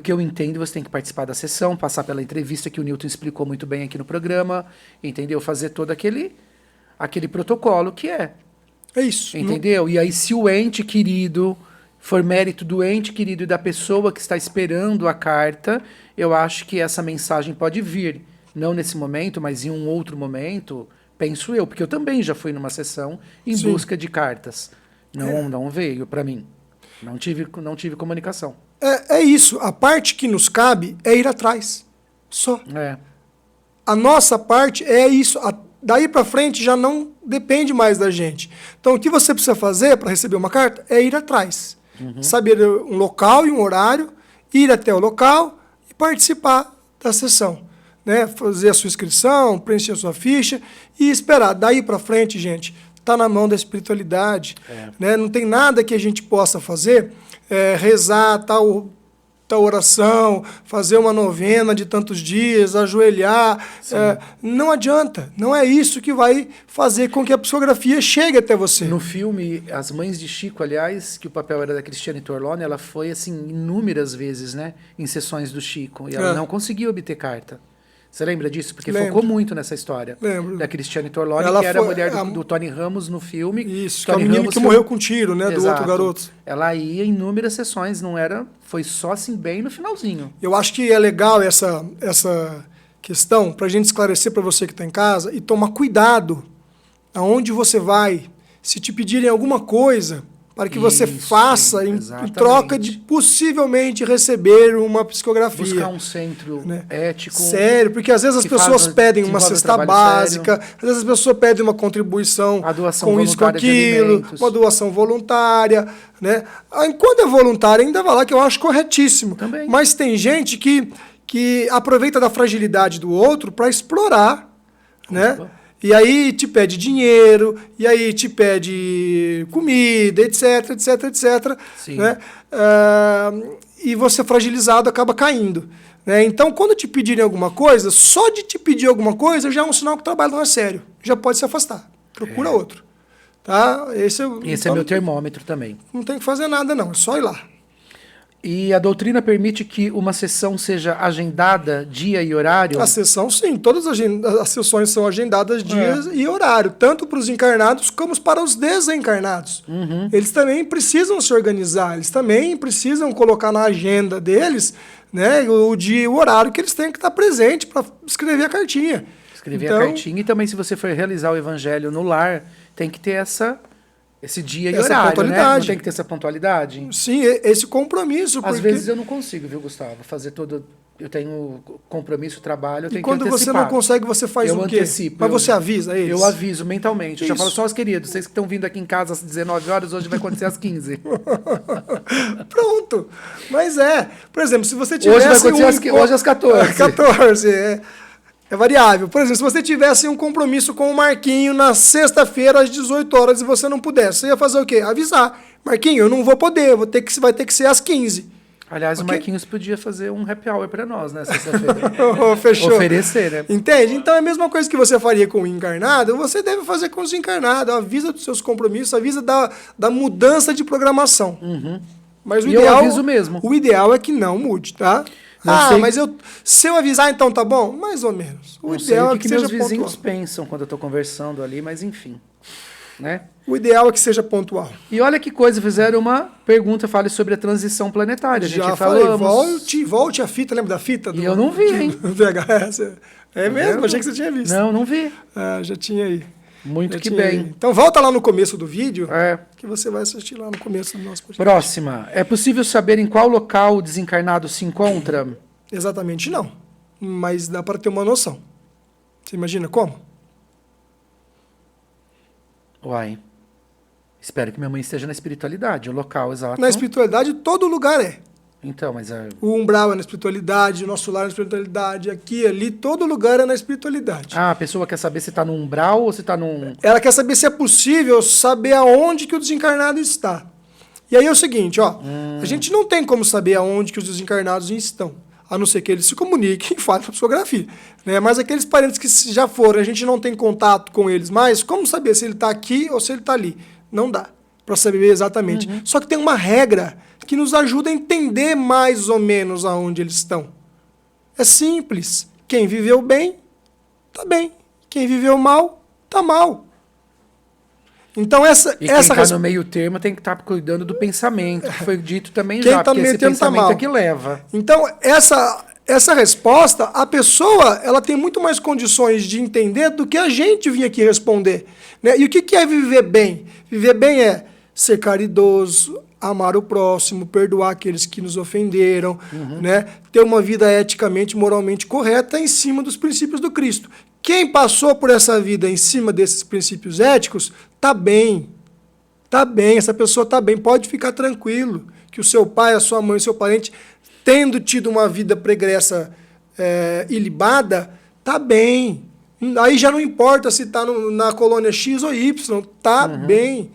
[SPEAKER 1] que eu entendo, você tem que participar da sessão, passar pela entrevista que o Newton explicou muito bem aqui no programa, entendeu? Fazer todo aquele protocolo que é.
[SPEAKER 2] É isso.
[SPEAKER 1] Entendeu? E aí, se o ente querido for mérito do ente querido e da pessoa que está esperando a carta, eu acho que essa mensagem pode vir. Não nesse momento, mas em um outro momento, penso eu, porque eu também já fui numa sessão em
[SPEAKER 2] Sim.
[SPEAKER 1] busca de cartas. Não veio para mim. Não tive comunicação.
[SPEAKER 2] É isso. A parte que nos cabe é ir atrás. Só. A nossa parte é isso. Daí para frente já não depende mais da gente. Então, o que você precisa fazer para receber uma carta é ir atrás. Saber um local e um horário, ir até o local e participar da sessão. Né? Fazer a sua inscrição, preencher a sua ficha e esperar. Daí para frente, gente, está na mão da espiritualidade. Né? Não tem nada que a gente possa fazer, rezar tal oração, fazer uma novena de tantos dias, ajoelhar. Não adianta. Não é isso que vai fazer com que a psicografia chegue até você.
[SPEAKER 1] No filme As Mães de Chico, aliás, que o papel era da Cristiane Torlone, ela foi assim inúmeras vezes, né, em sessões do Chico, e ela não conseguiu obter carta. Você lembra disso? Porque focou muito nessa história.
[SPEAKER 2] Lembro.
[SPEAKER 1] Da Cristiane Torlone,
[SPEAKER 2] ela
[SPEAKER 1] que era a
[SPEAKER 2] foi
[SPEAKER 1] mulher do Tony Ramos no filme.
[SPEAKER 2] Isso, que é
[SPEAKER 1] Tony
[SPEAKER 2] o menino
[SPEAKER 1] Ramos
[SPEAKER 2] que morreu com tiro, né?
[SPEAKER 1] Exato.
[SPEAKER 2] Do outro garoto.
[SPEAKER 1] Ela ia em inúmeras sessões, não era... Foi só assim, bem no finalzinho.
[SPEAKER 2] Eu acho que é legal essa questão para a gente esclarecer para você que está em casa e tomar cuidado aonde você vai. Se te pedirem alguma coisa, para que você faça em troca de possivelmente receber uma psicografia.
[SPEAKER 1] Buscar um centro ético.
[SPEAKER 2] Sério, porque às vezes as pessoas pedem uma cesta básica, às vezes as pessoas pedem uma contribuição com isso, com aquilo, uma doação voluntária. Né? Enquanto é voluntária, ainda vai lá que eu acho corretíssimo.
[SPEAKER 1] Também.
[SPEAKER 2] Mas tem gente que aproveita da fragilidade do outro para explorar, né? E aí te pede dinheiro, e aí te pede comida, etc, etc, etc.
[SPEAKER 1] Sim.
[SPEAKER 2] Né? E você fragilizado acaba caindo. Né? Então, quando te pedirem alguma coisa, só de te pedir alguma coisa já é um sinal que o trabalho não é sério. Já pode se afastar. Procura outro. Tá? Esse
[SPEAKER 1] é meu termômetro também.
[SPEAKER 2] Não tem que fazer nada, não. É só ir lá.
[SPEAKER 1] E a doutrina permite que uma sessão seja agendada, dia e horário?
[SPEAKER 2] A sessão, sim. Todas as sessões são agendadas dias e horário, tanto para os encarnados como para os desencarnados. Eles também precisam se organizar, eles também precisam colocar na agenda deles, né, o dia e o horário que eles têm que estar presente para escrever a cartinha.
[SPEAKER 1] Escrever a cartinha. E também, se você for realizar o evangelho no lar, tem que ter esse dia e
[SPEAKER 2] essa
[SPEAKER 1] horário,
[SPEAKER 2] pontualidade.
[SPEAKER 1] né? Não tem que ter essa pontualidade?
[SPEAKER 2] Sim, esse compromisso.
[SPEAKER 1] Às vezes eu não consigo, viu, Gustavo? Fazer todo... Eu tenho compromisso, trabalho, eu tenho que antecipar.
[SPEAKER 2] E quando você não consegue, você faz o quê?
[SPEAKER 1] Antecipo,
[SPEAKER 2] mas você avisa eles?
[SPEAKER 1] Eu aviso mentalmente. Eu já
[SPEAKER 2] Isso.
[SPEAKER 1] falo, só os queridos, vocês que estão vindo aqui em casa às 19 horas, hoje vai acontecer às 15.
[SPEAKER 2] Pronto. Mas por exemplo, se você tivesse...
[SPEAKER 1] Hoje vai acontecer hoje às 14.
[SPEAKER 2] 14, é variável. Por exemplo, se você tivesse um compromisso com o Marquinho na sexta-feira às 18 horas e você não pudesse, você ia fazer o quê? Avisar. Marquinho, eu não vou poder, vai ter que ser às 15.
[SPEAKER 1] Aliás, o Marquinhos podia fazer um happy hour para nós, né, sexta-feira.
[SPEAKER 2] Fechou.
[SPEAKER 1] Oferecer, né?
[SPEAKER 2] Entende? Então é a mesma coisa que você faria com o encarnado, você deve fazer com os encarnados. Avisa dos seus compromissos, avisa da mudança de programação. Mas
[SPEAKER 1] eu aviso mesmo.
[SPEAKER 2] O ideal é que não mude, tá? Mas se eu avisar, então tá bom? Mais ou menos. O ideal é que seja pontual.
[SPEAKER 1] Meus vizinhos pensam quando eu tô conversando ali, mas enfim, né?
[SPEAKER 2] O ideal é que seja pontual.
[SPEAKER 1] E olha que coisa, fizeram uma pergunta, fale sobre a transição planetária. A gente
[SPEAKER 2] já
[SPEAKER 1] falou.
[SPEAKER 2] Volte a fita, lembra da fita?
[SPEAKER 1] E eu não vi, hein?
[SPEAKER 2] VHS. É mesmo? Achei que você tinha visto.
[SPEAKER 1] Não vi.
[SPEAKER 2] Já tinha aí.
[SPEAKER 1] Muito que bem.
[SPEAKER 2] Então volta lá no começo do vídeo,
[SPEAKER 1] que
[SPEAKER 2] você vai assistir lá no começo do nosso podcast.
[SPEAKER 1] Próxima. É possível saber em qual local o desencarnado se encontra?
[SPEAKER 2] Exatamente não. Mas dá para ter uma noção. Você imagina como?
[SPEAKER 1] Uai. Espero que minha mãe esteja na espiritualidade, o local exato.
[SPEAKER 2] Na espiritualidade, todo lugar é.
[SPEAKER 1] Então, mas...
[SPEAKER 2] O umbral é na espiritualidade, o nosso lar é na espiritualidade, aqui, ali, todo lugar é na espiritualidade.
[SPEAKER 1] A pessoa quer saber se está no umbral ou se está num...
[SPEAKER 2] Ela quer saber se é possível saber aonde que o desencarnado está. E aí é o seguinte, a gente não tem como saber aonde que os desencarnados estão, a não ser que eles se comuniquem e falem a psicografia. Né? Mas aqueles parentes que já foram, a gente não tem contato com eles mais, como saber se ele está aqui ou se ele está ali? Não dá para saber exatamente. Só que tem uma regra que nos ajuda a entender mais ou menos aonde eles estão. É simples. Quem viveu bem, tá bem. Quem viveu mal, tá mal. Então
[SPEAKER 1] quem está no meio termo tem que estar cuidando do pensamento, que foi dito também
[SPEAKER 2] quem
[SPEAKER 1] já,
[SPEAKER 2] tá no meio termo tá mal.
[SPEAKER 1] É que leva.
[SPEAKER 2] Então, essa resposta, a pessoa ela tem muito mais condições de entender do que a gente vinha aqui responder. Né? E o que é viver bem? Viver bem é ser caridoso, amar o próximo, perdoar aqueles que nos ofenderam, né? Ter uma vida eticamente, moralmente correta em cima dos princípios do Cristo. Quem passou por essa vida em cima desses princípios éticos, tá bem. Tá bem, essa pessoa tá bem. Pode ficar tranquilo que o seu pai, a sua mãe, o seu parente, tendo tido uma vida pregressa ilibada, tá bem. Aí já não importa se tá na colônia X ou Y, tá bem.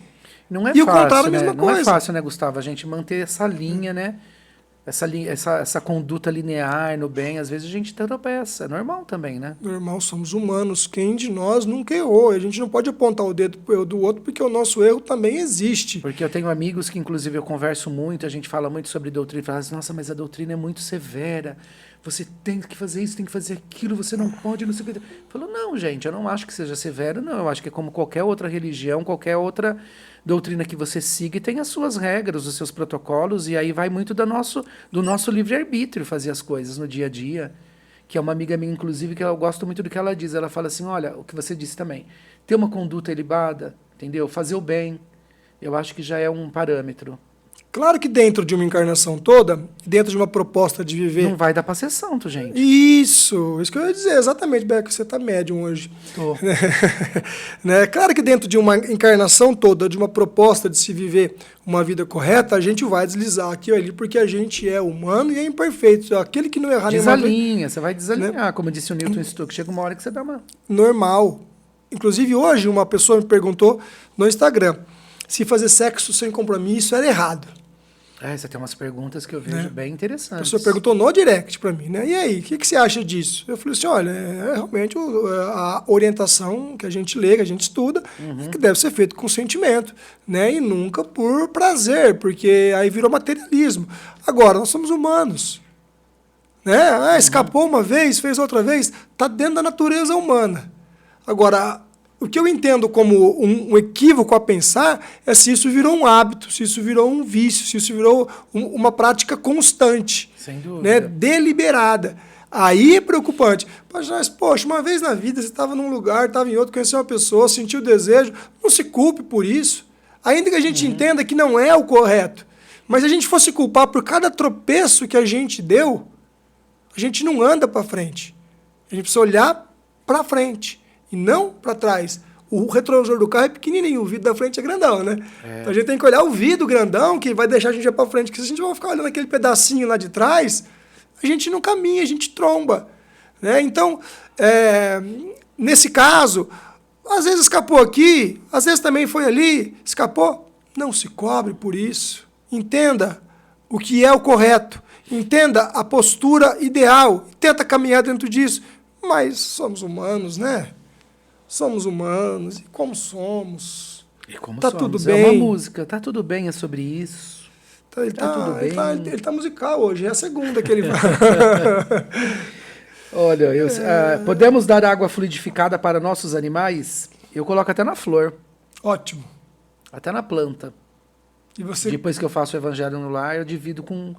[SPEAKER 1] Não é
[SPEAKER 2] e
[SPEAKER 1] fácil,
[SPEAKER 2] o contrário, a mesma
[SPEAKER 1] né?
[SPEAKER 2] coisa.
[SPEAKER 1] Não é fácil, né, Gustavo? A gente manter essa linha, né? Essa conduta linear no bem. Às vezes a gente tropeça. É normal também, né?
[SPEAKER 2] Normal, somos humanos. Quem de nós nunca errou? A gente não pode apontar o dedo pro erro do outro, porque o nosso erro também existe.
[SPEAKER 1] Porque eu tenho amigos que, inclusive, eu converso muito, a gente fala muito sobre doutrina, e fala assim, nossa, mas a doutrina é muito severa. Você tem que fazer isso, tem que fazer aquilo, você não pode, não sei o que. Eu falo, não, gente, eu não acho que seja severo, não. Eu acho que é como qualquer outra religião, qualquer outra doutrina que você siga e tem as suas regras, os seus protocolos, e aí vai muito do nosso livre-arbítrio fazer as coisas no dia a dia. Que é uma amiga minha, inclusive, que eu gosto muito do que ela diz. Ela fala assim, olha, o que você disse também, ter uma conduta ilibada, entendeu? Fazer o bem, eu acho que já é um parâmetro.
[SPEAKER 2] Claro que dentro de uma encarnação toda, dentro de uma proposta de viver...
[SPEAKER 1] Não vai dar pra ser santo, gente.
[SPEAKER 2] Isso que eu ia dizer, exatamente, Beco, você tá médium hoje.
[SPEAKER 1] Tô.
[SPEAKER 2] Né? Claro que dentro de uma encarnação toda, de uma proposta de se viver uma vida correta, a gente vai deslizar aqui ou ali, porque a gente é humano e é imperfeito. Aquele que não errar nenhuma vez...
[SPEAKER 1] Desalinha, você vai desalinhar, né? Como disse o Newton Stuck, chega uma hora que você dá uma...
[SPEAKER 2] Normal. Inclusive, hoje, uma pessoa me perguntou no Instagram se fazer sexo sem compromisso era errado.
[SPEAKER 1] Você tem umas perguntas que eu vejo bem
[SPEAKER 2] A
[SPEAKER 1] interessantes.
[SPEAKER 2] pessoa perguntou no direct para mim, né? E aí, o que você acha disso? Eu falei assim, olha, realmente a orientação que a gente lê, que a gente estuda, é que deve ser feito com sentimento, né? E nunca por prazer, porque aí virou materialismo. Agora, nós somos humanos, né? Escapou uma vez, fez outra vez, está dentro da natureza humana. Agora, o que eu entendo como um equívoco a pensar é se isso virou um hábito, se isso virou um vício, se isso virou uma prática constante,
[SPEAKER 1] Sem dúvida.
[SPEAKER 2] né, deliberada. Aí é preocupante. Mas, poxa, uma vez na vida você estava num lugar, estava em outro, conheceu uma pessoa, sentiu desejo, não se culpe por isso. Ainda que a gente entenda que não é o correto. Mas se a gente fosse culpar por cada tropeço que a gente deu, a gente não anda para frente. A gente precisa olhar para frente. E não para trás. O retrovisor do carro é pequenininho, o vidro da frente é grandão, né? Então a gente tem que olhar o vidro grandão que vai deixar a gente ir para frente. Porque se a gente vai ficar olhando aquele pedacinho lá de trás, a gente não caminha, a gente tromba. Né? Então, nesse caso, às vezes escapou aqui, às vezes também foi ali, escapou. Não se cobre por isso. Entenda o que é o correto. Entenda a postura ideal. Tenta caminhar dentro disso. Mas somos humanos, né? Somos humanos, e como somos.
[SPEAKER 1] E como
[SPEAKER 2] tá
[SPEAKER 1] somos.
[SPEAKER 2] Tudo bem.
[SPEAKER 1] É uma música, tá tudo bem, é sobre isso.
[SPEAKER 2] Ele
[SPEAKER 1] tudo bem.
[SPEAKER 2] Ele tá musical hoje, é a segunda que ele vai.
[SPEAKER 1] Olha, podemos dar água fluidificada para nossos animais? Eu coloco até na flor.
[SPEAKER 2] Ótimo.
[SPEAKER 1] Até na planta.
[SPEAKER 2] E você...
[SPEAKER 1] Depois que eu faço o evangelho no lar, eu divido com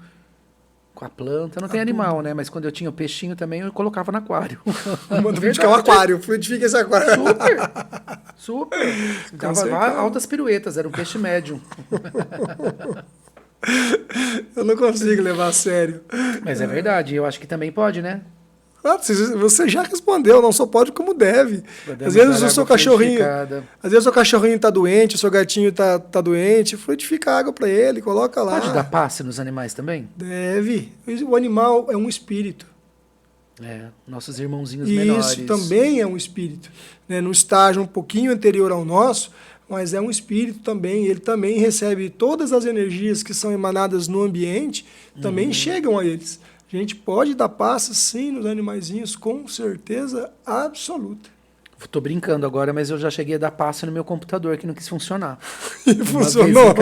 [SPEAKER 1] a planta. Não tem animal, né? Mas quando eu tinha o peixinho também, eu colocava no aquário.
[SPEAKER 2] Manda fluidificar o aquário. Fluidifica esse aquário.
[SPEAKER 1] Super. Dava altas piruetas. Era um peixe médium.
[SPEAKER 2] Eu não consigo levar a sério.
[SPEAKER 1] Mas é verdade. Eu acho que também pode, né?
[SPEAKER 2] Você já respondeu, não só pode como deve. Às vezes o seu cachorrinho está doente, o seu gatinho está doente, fluidifica a água para ele, coloca lá.
[SPEAKER 1] Pode dar passe nos animais também?
[SPEAKER 2] Deve. O animal é um espírito.
[SPEAKER 1] Nossos irmãozinhos menores.
[SPEAKER 2] Isso também é um espírito. Né? Num estágio um pouquinho anterior ao nosso, mas é um espírito também. Ele também recebe todas as energias que são emanadas no ambiente, também chegam a eles. A gente pode dar passe, sim, nos animaizinhos, com certeza absoluta.
[SPEAKER 1] Tô brincando agora, mas eu já cheguei a dar passe no meu computador que não quis funcionar.
[SPEAKER 2] E funcionou?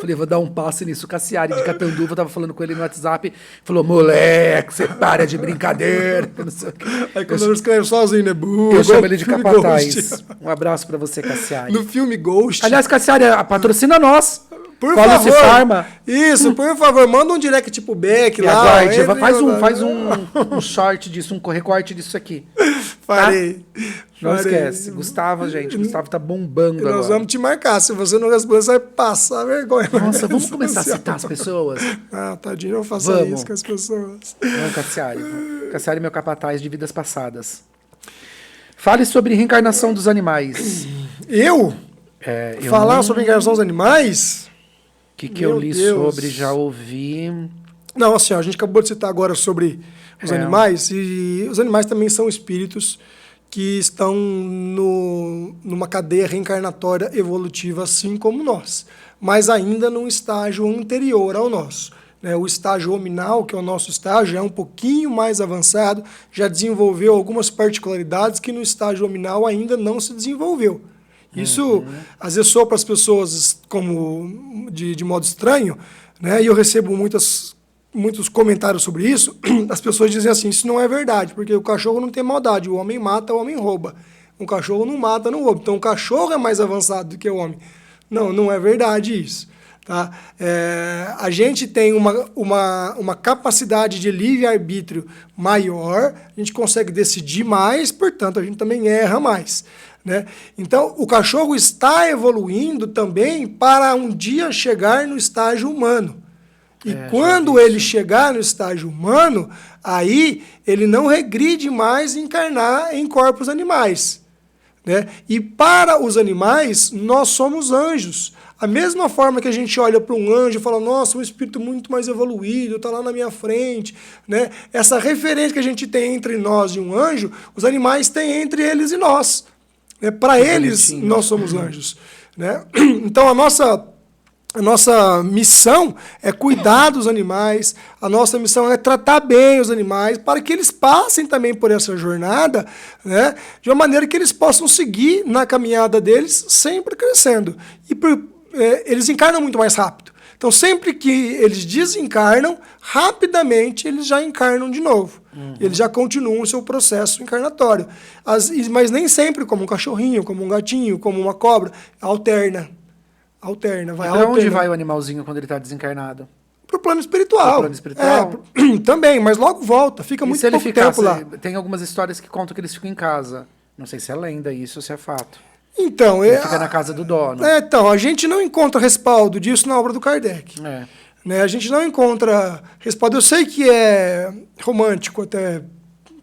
[SPEAKER 1] Falei, vou dar um passe nisso. O Cassiari de Catanduva tava falando com ele no WhatsApp. Falou, moleque, você para de brincadeira. Não sei o quê.
[SPEAKER 2] Aí quando eu escrevo sozinho, né?
[SPEAKER 1] Eu chamo ele de Capataz. Um abraço pra você, Cassiari.
[SPEAKER 2] No filme Ghost.
[SPEAKER 1] Aliás, Cassiari, patrocina nós.
[SPEAKER 2] Por
[SPEAKER 1] Policy
[SPEAKER 2] favor.
[SPEAKER 1] Pharma.
[SPEAKER 2] Isso, por favor, manda um direct tipo Beck lá.
[SPEAKER 1] Aguarde, faz um short disso, um recorte disso aqui.
[SPEAKER 2] Farei.
[SPEAKER 1] Não esquece. Gustavo, gente. Gustavo tá bombando agora.
[SPEAKER 2] Nós vamos te marcar. Se você não responder, você vai passar vergonha.
[SPEAKER 1] Nossa, vamos começar a citar as pessoas?
[SPEAKER 2] Tadinho, não faça isso com as pessoas.
[SPEAKER 1] Não, Cassiari. Cassiari é meu capataz de vidas passadas. Fale sobre reencarnação dos animais.
[SPEAKER 2] Eu falar sobre reencarnação dos animais?
[SPEAKER 1] O que eu li sobre, já ouvi.
[SPEAKER 2] Não, assim, a gente acabou de citar agora sobre os animais, e os animais também são espíritos que estão numa cadeia reencarnatória evolutiva, assim como nós, mas ainda num estágio anterior ao nosso. Né? O estágio hominal, que é o nosso estágio, é um pouquinho mais avançado, já desenvolveu algumas particularidades que no estágio hominal ainda não se desenvolveu. Isso, às vezes, soa para as pessoas como de modo estranho, né? E eu recebo muitos comentários sobre isso. As pessoas dizem assim, isso não é verdade, porque o cachorro não tem maldade, o homem mata, o homem rouba. Um cachorro não mata, não rouba. Então, o cachorro é mais avançado do que o homem. Não, não é verdade isso. Tá? A gente tem uma capacidade de livre-arbítrio maior, a gente consegue decidir mais, portanto, a gente também erra mais. Né? Então, o cachorro está evoluindo também para um dia chegar no estágio humano. E quando ele chegar no estágio humano, aí ele não regride mais encarnar em corpos animais. Né? E para os animais, nós somos anjos. A mesma forma que a gente olha para um anjo e fala, nossa, um espírito muito mais evoluído, está lá na minha frente. Né? Essa referência que a gente tem entre nós e um anjo, os animais têm entre eles e nós. Para eles, nós somos anjos. Né? Então, a nossa A nossa missão é cuidar dos animais, a nossa missão é tratar bem os animais, para que eles passem também por essa jornada, né, de uma maneira que eles possam seguir na caminhada deles, sempre crescendo. E eles encarnam muito mais rápido. Então, sempre que eles desencarnam, rapidamente eles já encarnam de novo. Eles já continuam o seu processo encarnatório. Mas nem sempre, como um cachorrinho, como um gatinho, como uma cobra, alterna. Vai
[SPEAKER 1] Para onde vai o animalzinho quando ele está desencarnado?
[SPEAKER 2] Pro plano espiritual.
[SPEAKER 1] Pro plano espiritual?
[SPEAKER 2] Também, mas logo volta. Fica muito pouco tempo lá.
[SPEAKER 1] Tem algumas histórias que contam que eles ficam em casa. Não sei se é lenda isso ou se é fato.
[SPEAKER 2] Então,
[SPEAKER 1] ele fica na casa do dono.
[SPEAKER 2] Então, a gente não encontra respaldo disso na obra do Kardec. Né? A gente não encontra respaldo. Eu sei que é romântico até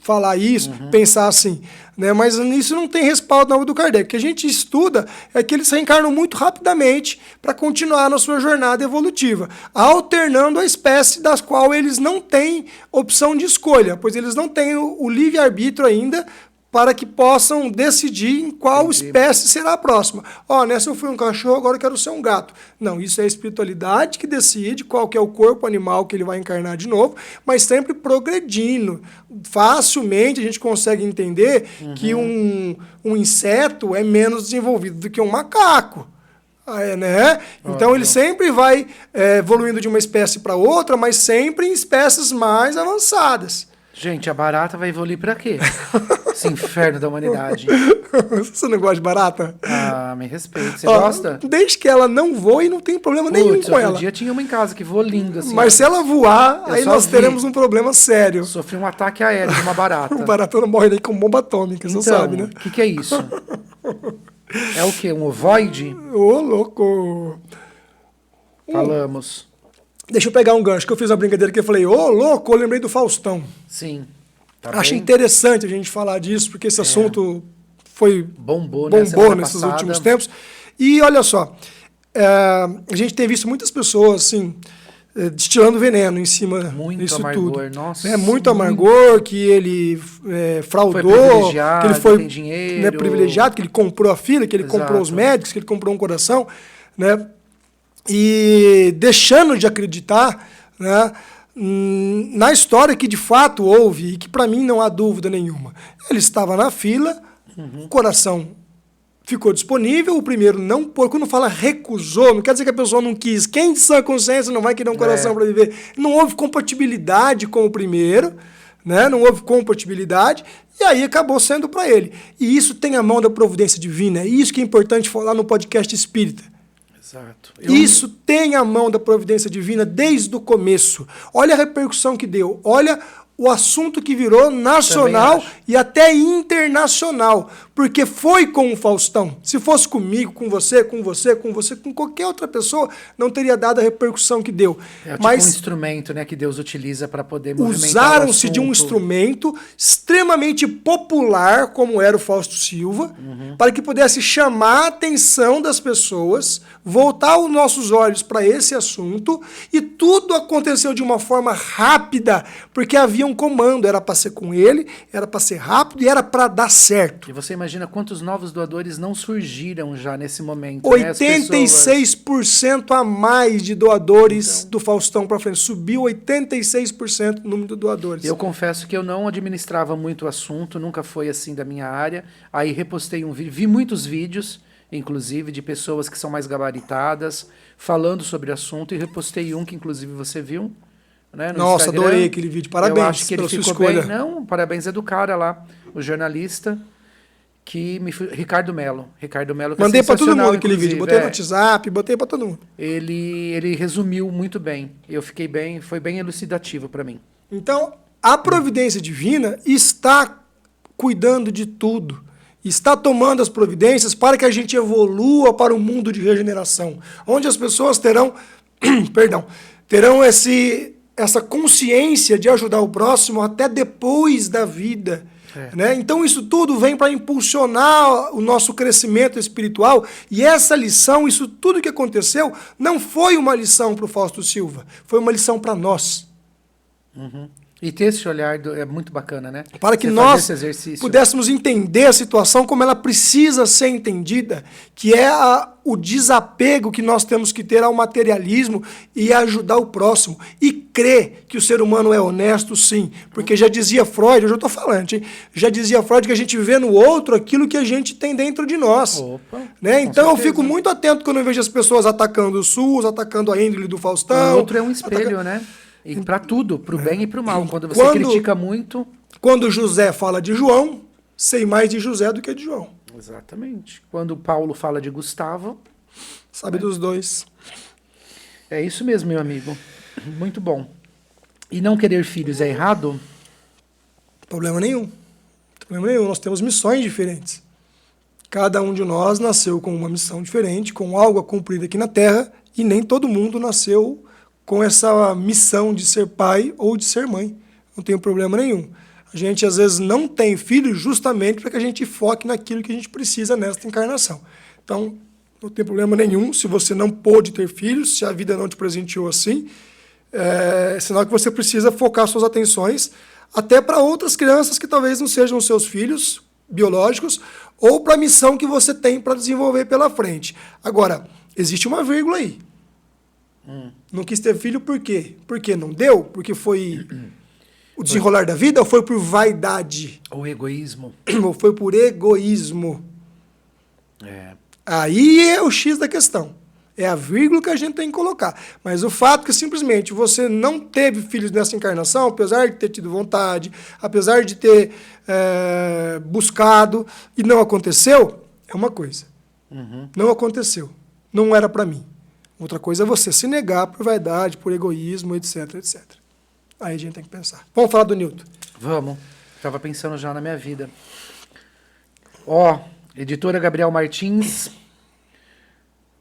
[SPEAKER 2] falar isso, pensar assim, né? Mas isso não tem respaldo na obra do Kardec. O que a gente estuda é que eles reencarnam muito rapidamente para continuar na sua jornada evolutiva, alternando a espécie das qual eles não têm opção de escolha, pois eles não têm o livre-arbítrio ainda para que possam decidir em qual espécie será a próxima. Nessa eu fui um cachorro, agora eu quero ser um gato. Não, isso é a espiritualidade que decide qual que é o corpo animal que ele vai encarnar de novo, mas sempre progredindo. Facilmente a gente consegue entender que um inseto é menos desenvolvido do que um macaco. Né? Então ele sempre vai evoluindo de uma espécie para outra, mas sempre em espécies mais avançadas.
[SPEAKER 1] Gente, a barata vai evoluir pra quê? Esse inferno da humanidade.
[SPEAKER 2] Você não gosta de barata?
[SPEAKER 1] Me respeita. Você gosta?
[SPEAKER 2] Desde que ela não voe, não tem problema nenhum com ela.
[SPEAKER 1] Outro dia tinha uma em casa que voou lindo, assim.
[SPEAKER 2] Mas se ela voar, aí nós teremos um problema sério.
[SPEAKER 1] Sofri um ataque aéreo de uma barata.
[SPEAKER 2] O baratona morre daí com bomba atômica, você sabe, né?
[SPEAKER 1] O que é isso? É o quê? Um ovoide?
[SPEAKER 2] Ô, louco!
[SPEAKER 1] Falamos.
[SPEAKER 2] Deixa eu pegar um gancho, que eu fiz uma brincadeira que eu falei, louco, eu lembrei do Faustão.
[SPEAKER 1] Sim.
[SPEAKER 2] Acho interessante a gente falar disso, porque esse assunto
[SPEAKER 1] bombou
[SPEAKER 2] nesses últimos tempos. E olha só, a gente tem visto muitas pessoas assim, destilando veneno em cima disso tudo.
[SPEAKER 1] Nossa,
[SPEAKER 2] muito amargor, que ele fraudou, que ele foi privilegiado, que ele comprou a filha, que ele comprou os médicos, que ele comprou um coração, né? E deixando de acreditar, né, na história que de fato houve e que para mim não há dúvida nenhuma. Ele estava na fila, o coração ficou disponível, o primeiro não pôs. Quando fala recusou, não quer dizer que a pessoa não quis. Quem de sã consciência não vai querer um coração para viver? Não houve compatibilidade com o primeiro, né? Não houve compatibilidade, e aí acabou sendo para ele. E isso tem a mão da providência divina, é isso que é importante falar no podcast espírita.
[SPEAKER 1] Exato.
[SPEAKER 2] Isso tem a mão da providência divina desde o começo. Olha a repercussão que deu. Olha o assunto que virou nacional e até internacional. Porque foi com o Faustão. Se fosse comigo, com você, com qualquer outra pessoa, não teria dado a repercussão que deu.
[SPEAKER 1] Mas um instrumento, né, que Deus utiliza para poder movimentar.
[SPEAKER 2] Usaram-se de um instrumento extremamente popular, como era o Fausto Silva, para que pudesse chamar a atenção das pessoas, voltar os nossos olhos para esse assunto, e tudo aconteceu de uma forma rápida, porque havia um comando, era para ser com ele, era para ser rápido e era para dar certo.
[SPEAKER 1] E você imagina quantos novos doadores não surgiram já nesse momento.
[SPEAKER 2] 86% a mais de doadores do Faustão para frente. Subiu 86% o número de doadores.
[SPEAKER 1] Eu confesso que eu não administrava muito o assunto, nunca foi assim da minha área. Aí repostei um vídeo, vi muitos vídeos, inclusive, de pessoas que são mais gabaritadas, falando sobre o assunto, e repostei um que inclusive você viu. Né, no
[SPEAKER 2] Nossa,
[SPEAKER 1] Instagram.
[SPEAKER 2] Adorei aquele vídeo. Parabéns.
[SPEAKER 1] Eu acho que ele ficou bem. Não, parabéns é do cara lá, o jornalista, Ricardo Melo. Ricardo Melo, que
[SPEAKER 2] mandei para todo mundo aquele
[SPEAKER 1] inclusive.
[SPEAKER 2] vídeo. Botei no WhatsApp, botei para todo mundo.
[SPEAKER 1] Ele resumiu muito bem. Eu fiquei bem, foi bem elucidativo para mim.
[SPEAKER 2] Então, a providência divina está cuidando de tudo. Está tomando as providências para que a gente evolua para um mundo de regeneração, onde as pessoas terão essa consciência de ajudar o próximo até depois da vida. Né? Então isso tudo vem para impulsionar o nosso crescimento espiritual, e essa lição, isso tudo que aconteceu, não foi uma lição para o Fausto Silva, foi uma lição para nós.
[SPEAKER 1] E ter esse olhar é muito bacana, né?
[SPEAKER 2] Para que
[SPEAKER 1] Você fazer
[SPEAKER 2] nós
[SPEAKER 1] esse exercício.
[SPEAKER 2] pudéssemos entender a situação como ela precisa ser entendida, que é o desapego que nós temos que ter ao materialismo e ajudar o próximo. E crer que o ser humano é honesto, sim. Porque já dizia Freud, eu já estou falando, hein? Já dizia Freud que a gente vê no outro aquilo que a gente tem dentro de nós.
[SPEAKER 1] Opa,
[SPEAKER 2] né? Então eu
[SPEAKER 1] certeza.
[SPEAKER 2] fico muito atento quando eu vejo as pessoas atacando o SUS, atacando a índole do
[SPEAKER 1] O
[SPEAKER 2] Faustão.
[SPEAKER 1] outro é um espelho, né? E para tudo, para o bem e para o mal. Quando você
[SPEAKER 2] Quando-
[SPEAKER 1] critica muito...
[SPEAKER 2] Quando José fala de João, sei mais de José do que de João.
[SPEAKER 1] Exatamente. Quando Paulo fala de Gustavo,
[SPEAKER 2] Sabe dos dois.
[SPEAKER 1] é isso mesmo, meu amigo. Muito bom. E não querer filhos é errado?
[SPEAKER 2] Problema nenhum. Problema nenhum. Nós temos missões diferentes. Cada um de nós nasceu com uma missão diferente, com algo a cumprir aqui na Terra, e nem todo mundo nasceu com essa missão de ser pai ou de ser mãe. Não tem problema nenhum. A gente, às vezes, não tem filhos justamente para que a gente foque naquilo que a gente precisa nesta encarnação. Então, não tem problema nenhum se você não pôde ter filhos, se a vida não te presenteou assim. É sinal que você precisa focar suas atenções até para outras crianças que talvez não sejam seus filhos biológicos ou para a missão que você tem para desenvolver pela frente. Agora, existe uma vírgula aí. Não quis ter filho por quê? Porque não deu? Porque foi o desenrolar da vida ou foi por vaidade?
[SPEAKER 1] O egoísmo.
[SPEAKER 2] Ou foi por egoísmo?
[SPEAKER 1] É.
[SPEAKER 2] Aí é o X da questão. É a vírgula que a gente tem que colocar. Mas o fato que simplesmente você não teve filhos nessa encarnação, apesar de ter tido vontade, apesar de ter buscado e não aconteceu, é uma coisa. Não aconteceu. Não era para mim. Outra coisa é você se negar por vaidade, por egoísmo, etc, etc. Aí a gente tem que pensar. Vamos falar do Newton.
[SPEAKER 1] Vamos. Estava pensando já na minha vida. Ó, editora Gabriel Martins.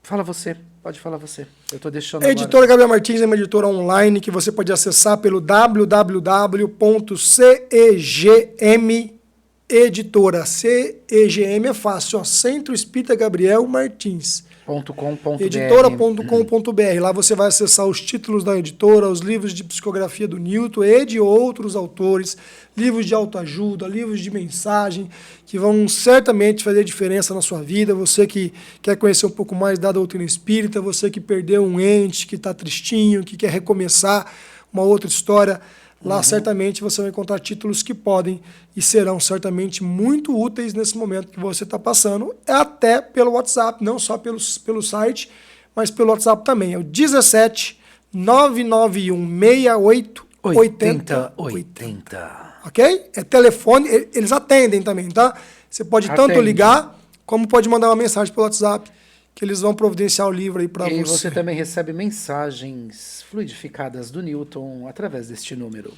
[SPEAKER 1] Fala você. Pode falar você. Eu estou deixando
[SPEAKER 2] A editora Gabriel Martins é uma editora online que você pode acessar pelo www.cegm.editora. CEGM é fácil, ó. Centro Espírita Gabriel Martins.
[SPEAKER 1] .com.br.
[SPEAKER 2] Editora.com.br. Lá você vai acessar os títulos da editora, os livros de psicografia do Newton e de outros autores, livros de autoajuda, livros de mensagem, que vão certamente fazer diferença na sua vida. Você que quer conhecer um pouco mais da doutrina espírita, você que perdeu um ente, que está tristinho, que quer recomeçar uma outra história, lá certamente você vai encontrar títulos que podem e serão certamente muito úteis nesse momento que você está passando, até pelo WhatsApp, não só pelo site, mas pelo WhatsApp também. É o 17 991 68 80 80. Ok? É telefone, eles atendem também, tá? Você pode tanto ligar, como pode mandar uma mensagem pelo WhatsApp, que eles vão providenciar o livro aí para você.
[SPEAKER 1] E você também recebe mensagens fluidificadas do Newton através deste número.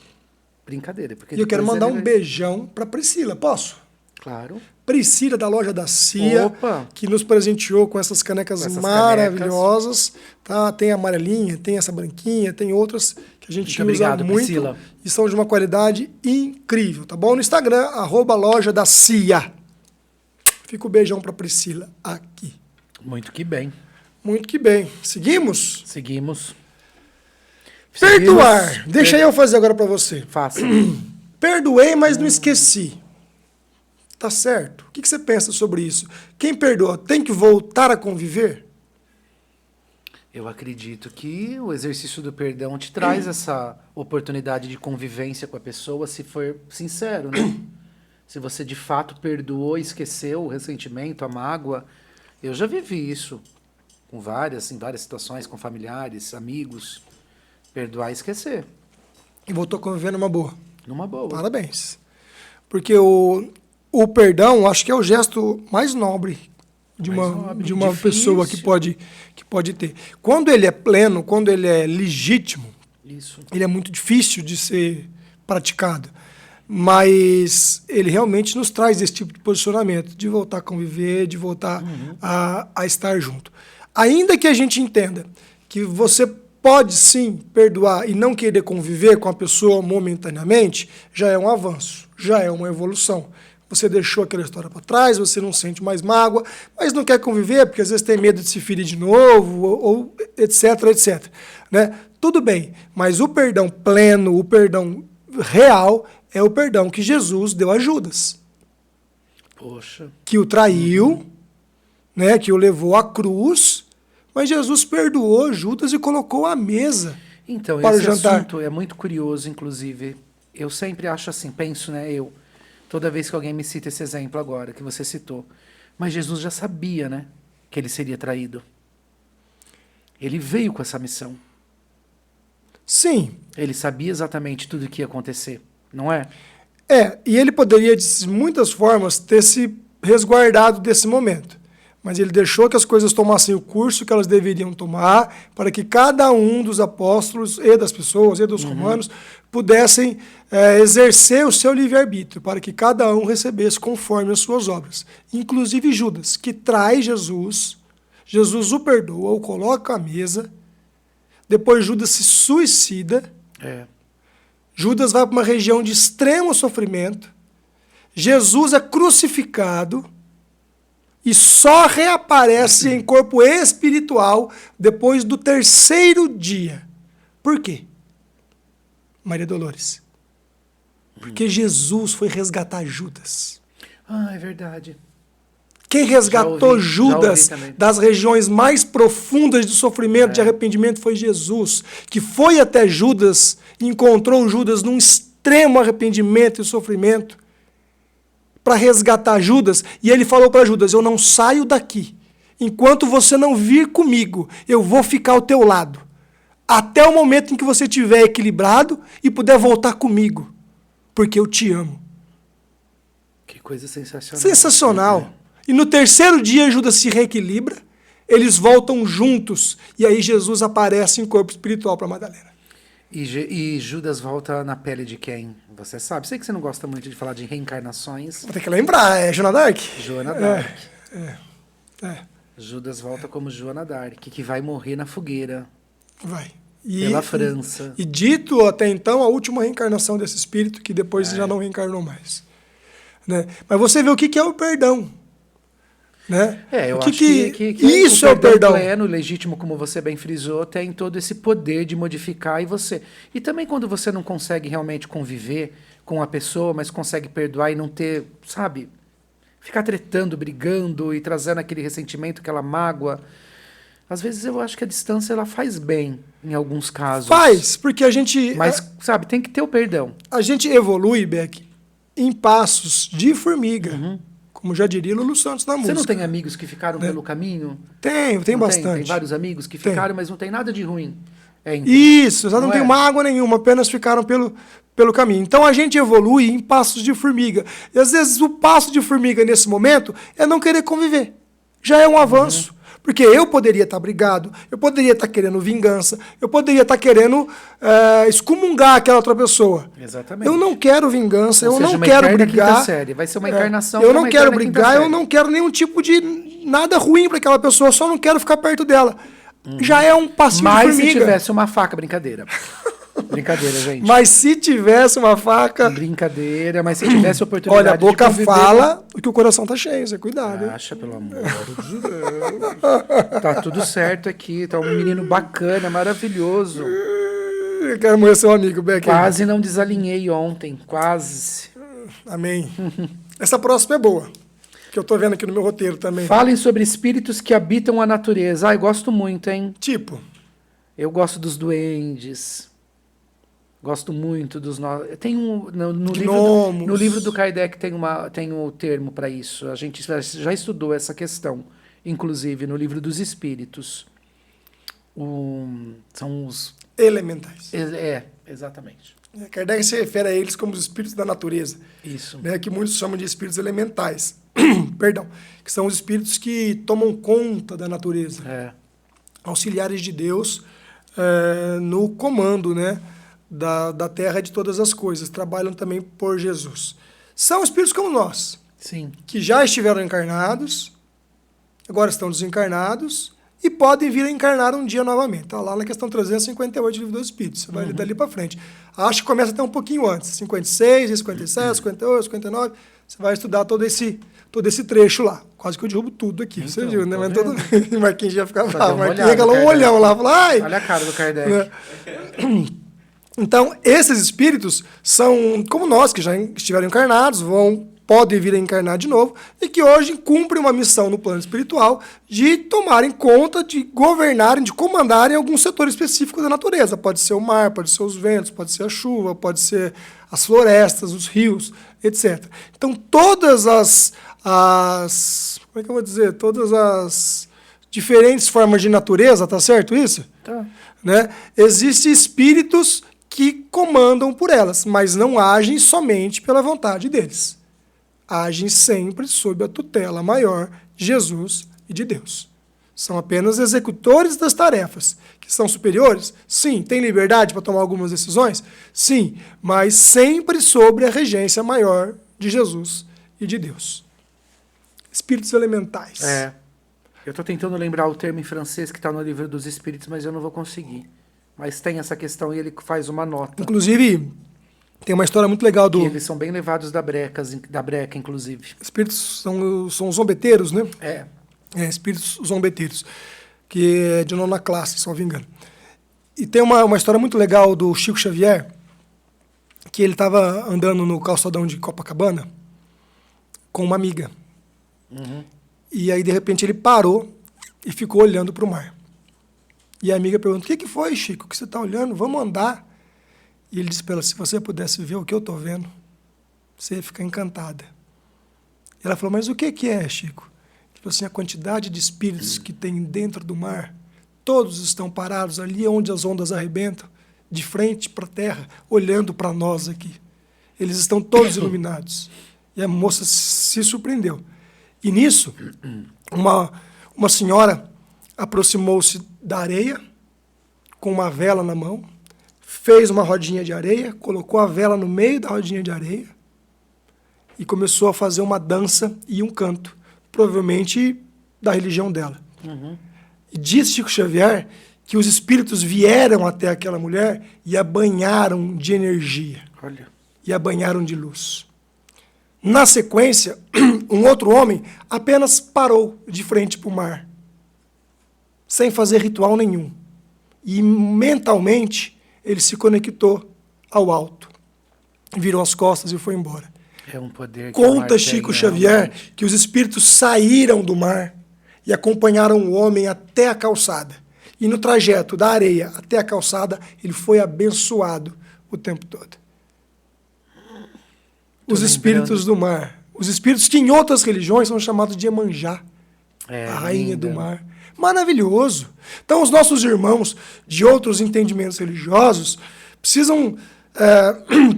[SPEAKER 1] Brincadeira. Porque
[SPEAKER 2] E eu quero
[SPEAKER 1] depois
[SPEAKER 2] mandar
[SPEAKER 1] ele
[SPEAKER 2] um
[SPEAKER 1] vai-
[SPEAKER 2] beijão para Priscila, posso?
[SPEAKER 1] Claro.
[SPEAKER 2] Priscila, da loja da CIA,
[SPEAKER 1] Opa!
[SPEAKER 2] que nos presenteou com essas canecas
[SPEAKER 1] Com essas
[SPEAKER 2] maravilhosas. Tá? Tem a amarelinha, tem essa branquinha, tem outras que a gente
[SPEAKER 1] Muito
[SPEAKER 2] usa
[SPEAKER 1] obrigado,
[SPEAKER 2] muito.
[SPEAKER 1] Priscila.
[SPEAKER 2] E são de uma qualidade incrível, tá bom? No Instagram, @loja da CIA. Fica o beijão para Priscila aqui.
[SPEAKER 1] Muito que bem.
[SPEAKER 2] Muito que bem. Seguimos?
[SPEAKER 1] Seguimos.
[SPEAKER 2] Perdoar.
[SPEAKER 1] Seguimos.
[SPEAKER 2] Deixa eu fazer agora para você.
[SPEAKER 1] Faça.
[SPEAKER 2] Perdoei, mas não esqueci. Tá certo? O que você pensa sobre isso? Quem perdoa tem que voltar a conviver?
[SPEAKER 1] Eu acredito que o exercício do perdão te traz essa oportunidade de convivência com a pessoa, se for sincero, né? Se você de fato perdoou, esqueceu o ressentimento, a mágoa. Eu já vivi isso em várias situações, com familiares, amigos. Perdoar e esquecer.
[SPEAKER 2] E voltou a conviver numa boa.
[SPEAKER 1] Numa boa.
[SPEAKER 2] Parabéns. Porque o perdão, acho que é o gesto mais nobre de
[SPEAKER 1] Mais
[SPEAKER 2] uma,
[SPEAKER 1] nobre,
[SPEAKER 2] de uma
[SPEAKER 1] difícil.
[SPEAKER 2] pessoa que pode ter. Quando ele é pleno, quando ele é legítimo,
[SPEAKER 1] Isso.
[SPEAKER 2] ele é muito difícil de ser praticado. Mas ele realmente nos traz esse tipo de posicionamento, de voltar a conviver, de voltar a estar junto. Ainda que a gente entenda que você pode sim perdoar e não querer conviver com a pessoa momentaneamente, já é um avanço, já é uma evolução. Você deixou aquela história para trás, você não sente mais mágoa, mas não quer conviver porque às vezes tem medo de se ferir de novo, ou etc, etc. Né? Tudo bem, mas o perdão pleno, o perdão real é o perdão que Jesus deu a Judas.
[SPEAKER 1] Poxa.
[SPEAKER 2] Que o traiu, né, que o levou à cruz, mas Jesus perdoou Judas e colocou à mesa
[SPEAKER 1] Então,
[SPEAKER 2] para o
[SPEAKER 1] esse
[SPEAKER 2] jantar.
[SPEAKER 1] assunto é muito curioso, inclusive. Eu sempre acho assim, penso, né, toda vez que alguém me cita esse exemplo agora, que você citou. Mas Jesus já sabia, né, que ele seria traído. Ele veio com essa missão.
[SPEAKER 2] Sim.
[SPEAKER 1] Ele sabia exatamente tudo o que ia acontecer, não é?
[SPEAKER 2] E ele poderia, de muitas formas, ter se resguardado desse momento. Mas ele deixou que as coisas tomassem o curso que elas deveriam tomar, para que cada um dos apóstolos e das pessoas e dos romanos pudessem exercer o seu livre-arbítrio, para que cada um recebesse conforme as suas obras. Inclusive Judas, que trai Jesus, Jesus o perdoa, o coloca à mesa, depois Judas se suicida, Judas vai para uma região de extremo sofrimento, Jesus é crucificado e só reaparece em corpo espiritual depois do 3º dia. Por quê? Maria Dolores. Porque Jesus foi resgatar Judas.
[SPEAKER 1] Ah, é verdade.
[SPEAKER 2] Quem resgatou Judas
[SPEAKER 1] também.
[SPEAKER 2] das regiões mais profundas de sofrimento, de arrependimento, foi Jesus, que foi até Judas e encontrou Judas num extremo arrependimento e sofrimento para resgatar Judas, e ele falou para Judas: eu não saio daqui enquanto você não vir comigo, eu vou ficar ao teu lado, até o momento em que você estiver equilibrado e puder voltar comigo, porque eu te amo.
[SPEAKER 1] Que coisa sensacional.
[SPEAKER 2] Sensacional. E no 3º dia, Judas se reequilibra, eles voltam juntos, e aí Jesus aparece em corpo espiritual para Madalena.
[SPEAKER 1] E Judas volta na pele de quem? Você sabe. Sei que você não gosta muito de falar de reencarnações.
[SPEAKER 2] Vou ter que lembrar, é Joana d'Arc?
[SPEAKER 1] Joana d'Arc.
[SPEAKER 2] É.
[SPEAKER 1] Judas volta como Joana d'Arc, que vai morrer na fogueira.
[SPEAKER 2] Vai.
[SPEAKER 1] Pela França.
[SPEAKER 2] E dito até então a última reencarnação desse espírito, que depois já não reencarnou mais. Né? Mas você vê o que é o perdão. Né?
[SPEAKER 1] Eu
[SPEAKER 2] acho
[SPEAKER 1] que
[SPEAKER 2] isso é o perdão
[SPEAKER 1] pleno, legítimo, como você bem frisou, tem todo esse poder de modificar e também quando você não consegue realmente conviver com a pessoa, mas consegue perdoar e não ter, sabe, ficar tretando, brigando e trazendo aquele ressentimento, aquela mágoa. Às vezes eu acho que a distância ela faz bem em alguns casos.
[SPEAKER 2] Faz, porque a gente...
[SPEAKER 1] Mas, sabe, tem que ter o perdão.
[SPEAKER 2] A gente evolui, Beck, em passos de formiga. Como já diria Lulu Santos na música.
[SPEAKER 1] Você não tem amigos que ficaram pelo caminho?
[SPEAKER 2] Tem bastante.
[SPEAKER 1] Tem vários amigos que ficaram, mas não tem nada de ruim. Então,
[SPEAKER 2] isso, não tem mágoa nenhuma, apenas ficaram pelo caminho. Então a gente evolui em passos de formiga. E às vezes o passo de formiga nesse momento é não querer conviver. Já é um avanço. Porque eu poderia estar brigado, eu poderia estar querendo vingança, eu poderia estar querendo excomungar aquela outra pessoa.
[SPEAKER 1] Exatamente.
[SPEAKER 2] Eu não quero vingança, eu não
[SPEAKER 1] uma
[SPEAKER 2] quero brigar.
[SPEAKER 1] Série. Vai ser uma encarnação.
[SPEAKER 2] Eu não quero brigar, eu não quero nenhum tipo de nada ruim para aquela pessoa, só não quero ficar perto dela. Já é um passinho de formiga.
[SPEAKER 1] Mas se tivesse uma faca, brincadeira. Brincadeira, gente.
[SPEAKER 2] Mas se tivesse uma faca...
[SPEAKER 1] Brincadeira, mas se tivesse oportunidade de
[SPEAKER 2] Olha, a boca fala que o coração tá cheio, você cuidado.
[SPEAKER 1] Acha, pelo amor de Deus. Tá tudo certo aqui, tá um menino bacana, maravilhoso.
[SPEAKER 2] Eu quero morrer seu amigo, Beck.
[SPEAKER 1] Quase não desalinhei ontem, quase.
[SPEAKER 2] Amém. Essa próxima é boa, que eu tô vendo aqui no meu roteiro também.
[SPEAKER 1] Falem sobre espíritos que habitam a natureza. Eu gosto muito, hein?
[SPEAKER 2] Tipo?
[SPEAKER 1] Eu gosto dos duendes. Gosto muito dos... Tem no livro do Kardec tem um termo para isso. A gente já estudou essa questão, inclusive, no livro dos espíritos. São os...
[SPEAKER 2] Elementais.
[SPEAKER 1] Exatamente.
[SPEAKER 2] Kardec se refere a eles como os espíritos da natureza.
[SPEAKER 1] Isso.
[SPEAKER 2] Né, que muitos chamam de espíritos elementais. Perdão. Que são os espíritos que tomam conta da natureza. Auxiliares de Deus no comando, né? Da terra e de todas as coisas, trabalham também por Jesus. São espíritos como nós,
[SPEAKER 1] sim, que
[SPEAKER 2] já estiveram encarnados, agora estão desencarnados e podem vir a encarnar um dia novamente. Está lá na questão 358 do Livro dos Espíritos, você vai ler dali para frente. Acho que começa até um pouquinho antes, 56, 57, 58, 59, você vai estudar todo esse trecho lá. Quase que eu derrubo tudo aqui, então, você viu, né? Mas todo... Marquinhos já ficava lá, Marquinhos regalou um olhão lá, falou, ai!
[SPEAKER 1] Olha a cara do Kardec.
[SPEAKER 2] Então, esses espíritos são como nós, que já estiveram encarnados, podem vir a encarnar de novo, e que hoje cumprem uma missão no plano espiritual de tomarem conta, de governarem, de comandarem algum setor específico da natureza. Pode ser o mar, pode ser os ventos, pode ser a chuva, pode ser as florestas, os rios, etc. Então, todas como é que eu vou dizer? Todas as diferentes formas de natureza, tá certo isso?
[SPEAKER 1] Tá.
[SPEAKER 2] Né? Existem espíritos que comandam por elas, mas não agem somente pela vontade deles. Agem sempre sob a tutela maior de Jesus e de Deus. São apenas executores das tarefas. Que são superiores? Sim. Têm liberdade para tomar algumas decisões? Sim. Mas sempre sobre a regência maior de Jesus e de Deus. Espíritos elementais.
[SPEAKER 1] Eu estou tentando lembrar o termo em francês que está no livro dos Espíritos, mas eu não vou conseguir. Mas tem essa questão e ele faz uma nota.
[SPEAKER 2] Inclusive, tem uma história muito legal do...
[SPEAKER 1] E eles são bem levados da breca, inclusive.
[SPEAKER 2] Espíritos são zombeteiros, né? Espíritos zombeteiros, que é de nona classe, se não me engano. E tem uma história muito legal do Chico Xavier, que ele estava andando no calçadão de Copacabana com uma amiga.
[SPEAKER 1] Uhum.
[SPEAKER 2] E aí, de repente, ele parou e ficou olhando para o mar. E a amiga perguntou: o que foi, Chico? O que você está olhando? Vamos andar. E ele disse para ela: se você pudesse ver o que eu estou vendo, você ia ficar encantada. E ela falou: mas o que é, Chico? Ele falou assim: a quantidade de espíritos que tem dentro do mar, todos estão parados ali onde as ondas arrebentam, de frente para a terra, olhando para nós aqui. Eles estão todos iluminados. E a moça se surpreendeu. E nisso, uma senhora aproximou-se da areia, com uma vela na mão, fez uma rodinha de areia, colocou a vela no meio da rodinha de areia e começou a fazer uma dança e um canto, provavelmente da religião dela.
[SPEAKER 1] Uhum.
[SPEAKER 2] E diz Chico Xavier que os espíritos vieram até aquela mulher e a banharam de energia.
[SPEAKER 1] Olha.
[SPEAKER 2] E a banharam de luz. Na sequência, um outro homem apenas parou de frente para o mar, sem fazer ritual nenhum. E mentalmente ele se conectou ao alto, virou as costas e foi embora.
[SPEAKER 1] É um poder que
[SPEAKER 2] Conta Chico Xavier que os espíritos saíram do mar e acompanharam o homem até a calçada. E no trajeto da areia até a calçada, ele foi abençoado o tempo todo. Os espíritos do mar. Os espíritos que em outras religiões são chamados de Iemanjá, a rainha do mar. Maravilhoso. Então, os nossos irmãos de outros entendimentos religiosos precisam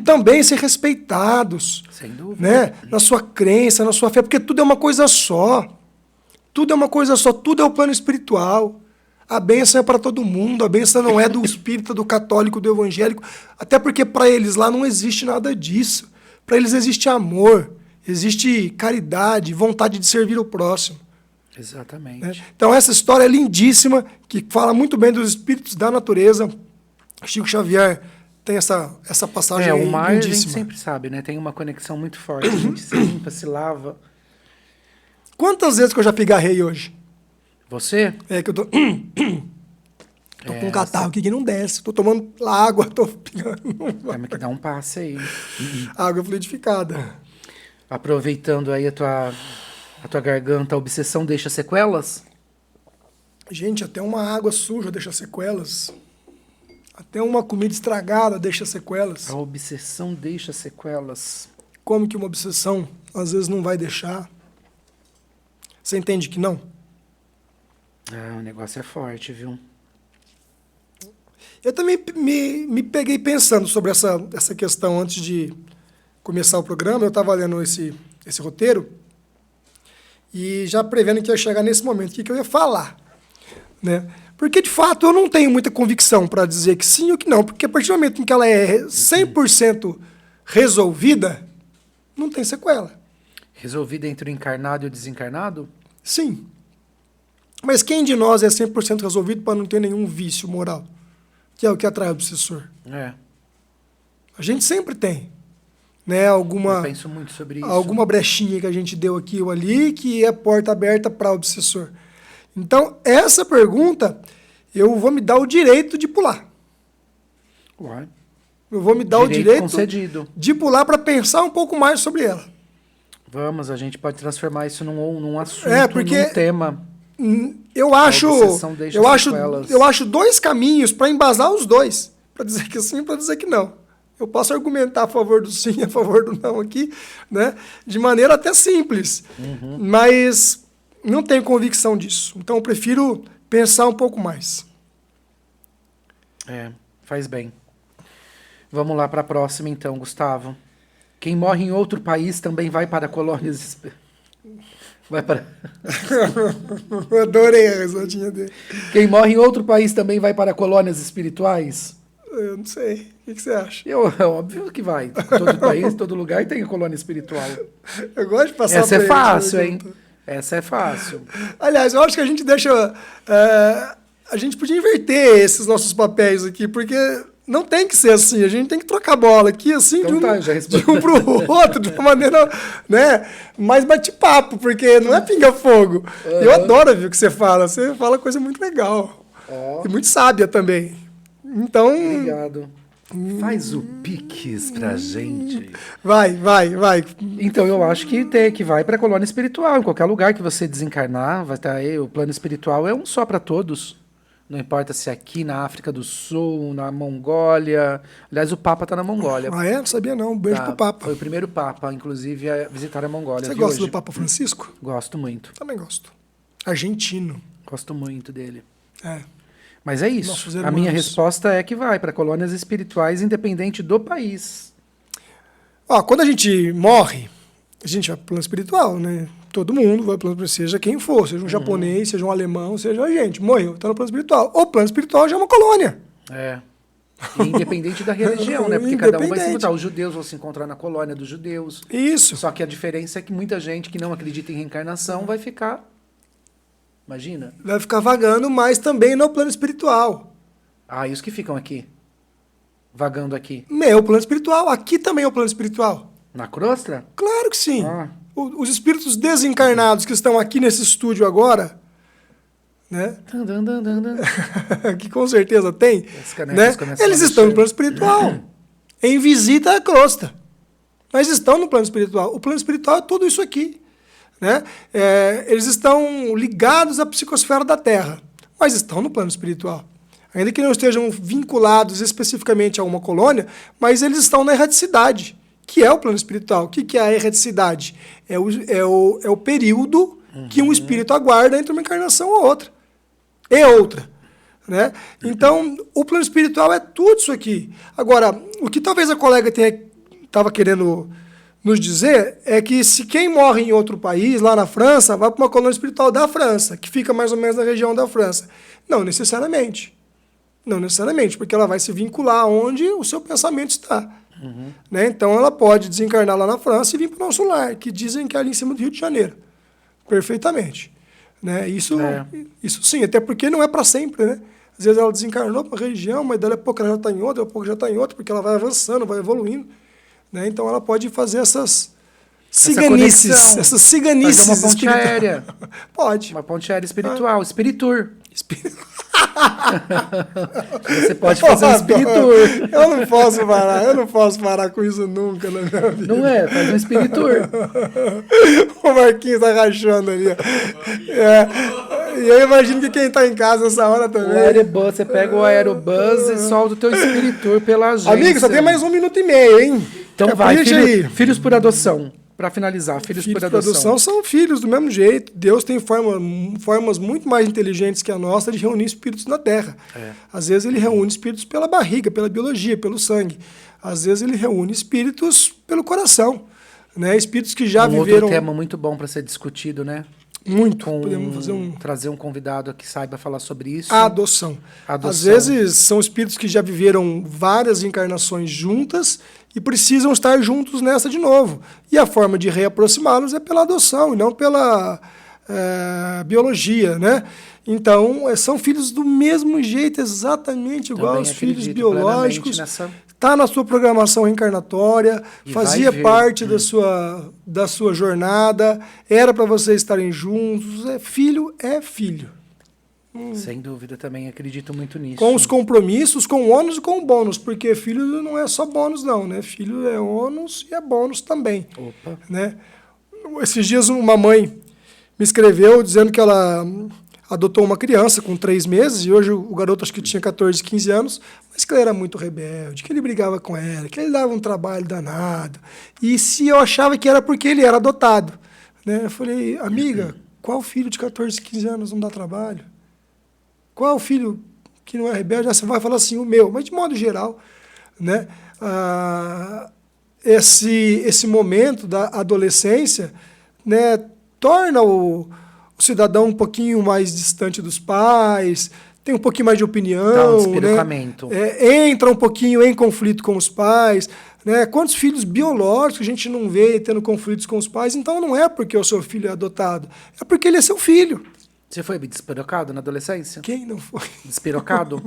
[SPEAKER 2] também ser respeitados.
[SPEAKER 1] Sem dúvida.
[SPEAKER 2] Né? Na sua crença, na sua fé, porque tudo é uma coisa só. Tudo é uma coisa só, tudo é o plano espiritual. A bênção é para todo mundo, a bênção não é do espírita, do católico, do evangélico, até porque para eles lá não existe nada disso. Para eles existe amor, existe caridade, vontade de servir o próximo.
[SPEAKER 1] Exatamente.
[SPEAKER 2] Né? Então essa história é lindíssima, que fala muito bem dos espíritos da natureza. Chico Xavier tem essa passagem
[SPEAKER 1] o mar
[SPEAKER 2] lindíssima.
[SPEAKER 1] A gente sempre sabe, né? Tem uma conexão muito forte, a gente se limpa, se lava.
[SPEAKER 2] Quantas vezes que eu já pigarrei hoje?
[SPEAKER 1] Você?
[SPEAKER 2] É que eu tô com um catarro aqui que não desce. Tô tomando água, tô pingando.
[SPEAKER 1] Tem que dar um passe aí.
[SPEAKER 2] Água fluidificada.
[SPEAKER 1] Aproveitando aí a tua garganta, a obsessão deixa sequelas?
[SPEAKER 2] Gente, até uma água suja deixa sequelas. Até uma comida estragada deixa sequelas.
[SPEAKER 1] A obsessão deixa sequelas.
[SPEAKER 2] Como que uma obsessão às vezes não vai deixar? Você entende que não?
[SPEAKER 1] O negócio é forte, viu?
[SPEAKER 2] Eu também me peguei pensando sobre essa questão antes de começar o programa. Eu estava lendo esse roteiro e já prevendo que ia chegar nesse momento. O que eu ia falar? Né? Porque, de fato, eu não tenho muita convicção para dizer que sim ou que não. Porque a partir do momento em que ela é 100% resolvida, não tem sequela.
[SPEAKER 1] Resolvida entre o encarnado e o desencarnado?
[SPEAKER 2] Sim. Mas quem de nós é 100% resolvido para não ter nenhum vício moral? Que é o que atrai o obsessor. A gente sempre tem. Né, eu
[SPEAKER 1] penso muito sobre isso.
[SPEAKER 2] Alguma brechinha que a gente deu aqui ou ali, que é porta aberta para o obsessor. Então, essa pergunta, eu vou me dar o direito de pular.
[SPEAKER 1] Uai.
[SPEAKER 2] Eu vou me dar o direito
[SPEAKER 1] concedido.
[SPEAKER 2] de pular para pensar um pouco mais sobre ela.
[SPEAKER 1] Vamos, a gente pode transformar isso num assunto,
[SPEAKER 2] porque
[SPEAKER 1] num tema.
[SPEAKER 2] Eu acho,
[SPEAKER 1] sequelas.
[SPEAKER 2] eu acho dois caminhos para embasar os dois. Para dizer que sim, para dizer que não. Eu posso argumentar a favor do sim e a favor do não aqui, né? De maneira até simples. Mas não tenho convicção disso. Então eu prefiro pensar um pouco mais.
[SPEAKER 1] Faz bem. Vamos lá para a próxima então, Gustavo. Quem morre em outro país também vai para colônias... Vai para...
[SPEAKER 2] Eu adorei a risadinha dele.
[SPEAKER 1] Quem morre em outro país também vai para colônias espirituais?
[SPEAKER 2] Eu não sei. O que você acha?
[SPEAKER 1] É óbvio que vai. Todo país, todo lugar tem a colônia espiritual.
[SPEAKER 2] Eu gosto de passar
[SPEAKER 1] Essa é
[SPEAKER 2] pra
[SPEAKER 1] fácil,
[SPEAKER 2] ele,
[SPEAKER 1] hein? Essa é fácil.
[SPEAKER 2] Aliás, eu acho que a gente deixa... a gente podia inverter esses nossos papéis aqui, porque não tem que ser assim. A gente tem que trocar bola aqui, assim,
[SPEAKER 1] Então
[SPEAKER 2] de um para o outro, de uma maneira, né, mais bate-papo, porque não é pinga-fogo. Eu adoro ouvir o que você fala. Você fala coisa muito legal. E muito sábia também. Então...
[SPEAKER 1] Obrigado. Faz o Pix pra gente.
[SPEAKER 2] Vai.
[SPEAKER 1] Então, eu acho que vai pra colônia espiritual. Em qualquer lugar que você desencarnar, vai estar aí. O plano espiritual é um só para todos. Não importa se é aqui na África do Sul, na Mongólia. Aliás, o Papa está na Mongólia.
[SPEAKER 2] Ah, é? Não sabia não. Um beijo pro Papa.
[SPEAKER 1] Foi o primeiro Papa, inclusive, a visitar a Mongólia.
[SPEAKER 2] Você gosta do Papa Francisco?
[SPEAKER 1] Gosto muito.
[SPEAKER 2] Também gosto. Argentino.
[SPEAKER 1] Gosto muito dele.
[SPEAKER 2] É.
[SPEAKER 1] Mas é isso. A minha resposta é que vai para colônias espirituais, independente do país.
[SPEAKER 2] Ó, quando a gente morre, a gente vai para o plano espiritual, né? Todo mundo vai para o plano espiritual, seja quem for, seja um japonês, seja um alemão, seja a gente. Morreu, está no plano espiritual. O plano espiritual já é uma colônia.
[SPEAKER 1] E independente da religião, né? Porque cada um vai se encontrar. Os judeus vão se encontrar na colônia dos judeus.
[SPEAKER 2] Isso.
[SPEAKER 1] Só que a diferença é que muita gente que não acredita em reencarnação vai ficar... Imagina.
[SPEAKER 2] Vai ficar vagando, mas também no plano espiritual.
[SPEAKER 1] E os que ficam aqui? Vagando aqui?
[SPEAKER 2] É o plano espiritual. Aqui também é o plano espiritual.
[SPEAKER 1] Na crosta?
[SPEAKER 2] Claro que sim. Os espíritos desencarnados que estão aqui nesse estúdio agora, né? Que com certeza tem, né? Eles estão no plano espiritual, em visita à crosta. Mas estão no plano espiritual. O plano espiritual é tudo isso aqui, né? Eles estão ligados à psicosfera da Terra, mas estão no plano espiritual. Ainda que não estejam vinculados especificamente a uma colônia, mas eles estão na erraticidade, que é o plano espiritual. O que é a erraticidade? É o período que um espírito aguarda entre uma encarnação ou outra. E outra. Né? Então, o plano espiritual é tudo isso aqui. Agora, o que talvez a colega estava querendo nos dizer é que se quem morre em outro país, lá na França, vai para uma colônia espiritual da França, que fica mais ou menos na região da França. Não necessariamente. Não necessariamente, porque ela vai se vincular onde o seu pensamento está. Né? Então ela pode desencarnar lá na França e vir para o nosso lar, que dizem que é ali em cima do Rio de Janeiro. Perfeitamente. Né? Isso sim, até porque não é para sempre. Né? Às vezes ela desencarnou para a região, mas dali a pouco ela já está em outra, daqui a pouco já está em outra, porque ela vai avançando, vai evoluindo. Né? Então ela pode fazer essas ciganices. Essas ciganices.
[SPEAKER 1] Fazer uma ponte aérea.
[SPEAKER 2] Pode.
[SPEAKER 1] Uma ponte aérea espiritual. Espiritur. Você pode fazer um espiritur.
[SPEAKER 2] Eu não posso parar com isso nunca na minha vida.
[SPEAKER 1] Não é? Faz um espiritur.
[SPEAKER 2] O Marquinhos tá rachando ali. E eu imagino que quem tá em casa nessa hora também.
[SPEAKER 1] O Aerobus, você pega o Aerobus e solta o teu espiritur pela agência.
[SPEAKER 2] Amigo, só tem mais 1 minuto e meio, hein?
[SPEAKER 1] Então vai, filhos por adoção. Para finalizar, filhos por adoção.
[SPEAKER 2] São filhos do mesmo jeito. Deus tem formas muito mais inteligentes que a nossa de reunir espíritos na Terra. Às vezes ele reúne espíritos pela barriga, pela biologia, pelo sangue. Às vezes ele reúne espíritos pelo coração. Né? Espíritos que já viveram...
[SPEAKER 1] Outro tema muito bom para ser discutido, né?
[SPEAKER 2] Muito. Podemos fazer
[SPEAKER 1] trazer um convidado que saiba falar sobre isso.
[SPEAKER 2] A adoção. Às vezes são espíritos que já viveram várias encarnações juntas e precisam estar juntos nessa de novo. E a forma de reaproximá-los é pela adoção e não pela biologia, né? Então, são filhos do mesmo jeito, exatamente igual aos filhos biológicos. Está na sua programação reencarnatória, fazia parte da sua jornada, era para vocês estarem juntos. Filho é filho.
[SPEAKER 1] Sem dúvida, também acredito muito nisso.
[SPEAKER 2] Com os compromissos, com o ônus e com o bônus, porque filho não é só bônus não, né? Filho é ônus e é bônus também.
[SPEAKER 1] Opa.
[SPEAKER 2] Né? Esses dias uma mãe me escreveu dizendo que ela adotou uma criança com 3 meses, e hoje o garoto acho que tinha 14, 15 anos, mas que ele era muito rebelde, que ele brigava com ela, que ele dava um trabalho danado. E se eu achava que era porque ele era adotado. Né? Eu falei, amiga, qual filho de 14, 15 anos não dá trabalho? Qual filho que não é rebelde? Você vai falar assim, o meu, mas de modo geral, né? Esse momento da adolescência, né, torna o cidadão um pouquinho mais distante dos pais, tem um pouquinho mais de opinião,
[SPEAKER 1] dá um despirocamento.
[SPEAKER 2] Né? Entra um pouquinho em conflito com os pais. Né? Quantos filhos biológicos a gente não vê tendo conflitos com os pais? Então não é porque o seu filho é adotado, é porque ele é seu filho.
[SPEAKER 1] Você foi despirocado na adolescência?
[SPEAKER 2] Quem não foi?
[SPEAKER 1] Despirocado?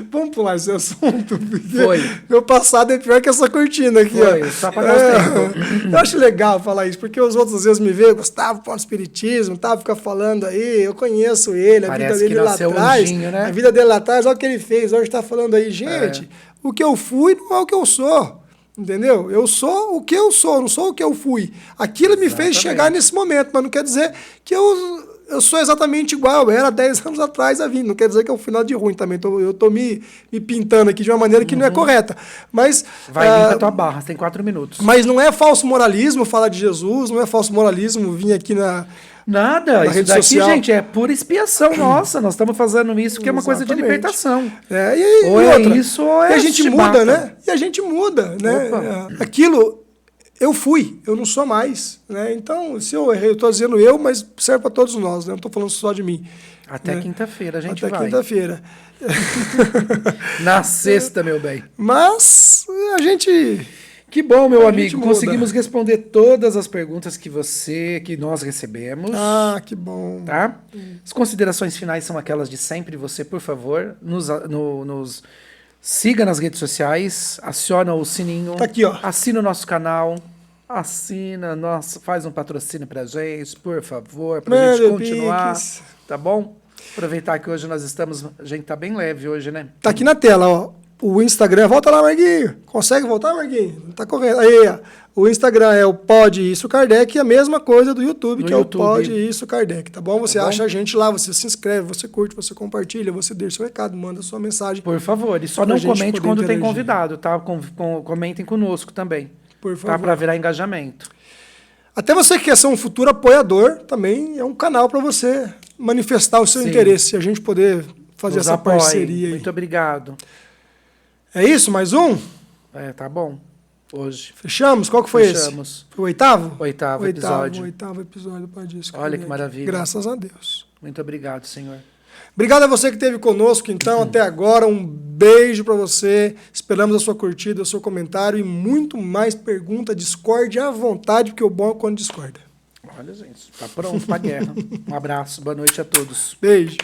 [SPEAKER 2] Vamos pular esse assunto.
[SPEAKER 1] Foi.
[SPEAKER 2] Meu passado é pior que essa cortina aqui.
[SPEAKER 1] Foi, só para dar tempo.
[SPEAKER 2] Eu acho legal falar isso, porque os outros às vezes me veem, Gustavo, pô, espiritismo, fica falando aí, eu conheço ele, a
[SPEAKER 1] Parece
[SPEAKER 2] vida dele lá atrás.
[SPEAKER 1] Anjinho, né?
[SPEAKER 2] A vida dele lá atrás, olha o que ele fez, hoje está falando aí. Gente, o que eu fui não é o que eu sou. Entendeu? Eu sou o que eu sou, não sou o que eu fui. Aquilo me fez chegar nesse momento, mas não quer dizer que eu sou exatamente igual, eu era 10 anos atrás a vir. Não quer dizer que é um final de ruim também. Eu tô me pintando aqui de uma maneira que não é correta. Mas,
[SPEAKER 1] vai limpa a tua barra, você tem 4 minutos.
[SPEAKER 2] Mas não é falso moralismo falar de Jesus, não é falso moralismo vir aqui
[SPEAKER 1] Nada, isso
[SPEAKER 2] rede
[SPEAKER 1] daqui,
[SPEAKER 2] social.
[SPEAKER 1] gente, é pura expiação nossa. Nós estamos fazendo isso porque é uma coisa de libertação.
[SPEAKER 2] Ou
[SPEAKER 1] é isso, ou é
[SPEAKER 2] e a gente muda, né? E a gente muda, né? Aquilo, eu fui, eu não sou mais. Né? Então, se eu errei, eu estou dizendo eu, mas serve para todos nós, né? Eu não estou falando só de mim.
[SPEAKER 1] Até quinta-feira a gente vai.
[SPEAKER 2] Até quinta-feira.
[SPEAKER 1] Na sexta, meu bem.
[SPEAKER 2] Mas a gente...
[SPEAKER 1] Que bom, meu amigo. Conseguimos responder todas as perguntas que nós recebemos.
[SPEAKER 2] Ah, que bom.
[SPEAKER 1] Tá? As considerações finais são aquelas de sempre. Você, por favor, nos siga nas redes sociais, aciona o sininho.
[SPEAKER 2] Tá aqui, ó.
[SPEAKER 1] Assina o nosso canal. Faz um patrocínio pra gente, por favor, pra gente continuar.
[SPEAKER 2] Piques.
[SPEAKER 1] Tá bom? Aproveitar que hoje a gente tá bem leve hoje, né?
[SPEAKER 2] Tá aqui na tela, ó. O Instagram, volta lá, Marguinho. Consegue voltar, Marguinho? Não tá correndo. Aí, ó. O Instagram é o Pode Isso Kardec e a mesma coisa do YouTube, que é o Pode Isso Kardec, tá bom? Você acha a gente lá, você se inscreve, você curte, você compartilha, você deixa seu recado, manda sua mensagem.
[SPEAKER 1] Por favor, e só não comente quando tem convidado, tá? Comentem conosco também.
[SPEAKER 2] Por favor.
[SPEAKER 1] Tá? Para virar engajamento.
[SPEAKER 2] Até você que quer ser um futuro apoiador, também é um canal para você manifestar o seu interesse, a gente poder fazer essa parceria aí.
[SPEAKER 1] Muito obrigado.
[SPEAKER 2] É isso? Mais um?
[SPEAKER 1] Tá bom. Hoje.
[SPEAKER 2] Fechamos? Qual que foi esse?
[SPEAKER 1] Fechamos.
[SPEAKER 2] Foi o oitavo?
[SPEAKER 1] Oitavo episódio.
[SPEAKER 2] Oitavo episódio, pode isso.
[SPEAKER 1] Olha que maravilha.
[SPEAKER 2] Graças a Deus.
[SPEAKER 1] Muito obrigado, Senhor.
[SPEAKER 2] Obrigado a você que esteve conosco, então, até agora. Um beijo para você. Esperamos a sua curtida, o seu comentário e muito mais pergunta. Discorde à vontade, porque o bom é quando discorda.
[SPEAKER 1] Olha, gente, tá pronto pra guerra. Um abraço, boa noite a todos.
[SPEAKER 2] Beijo.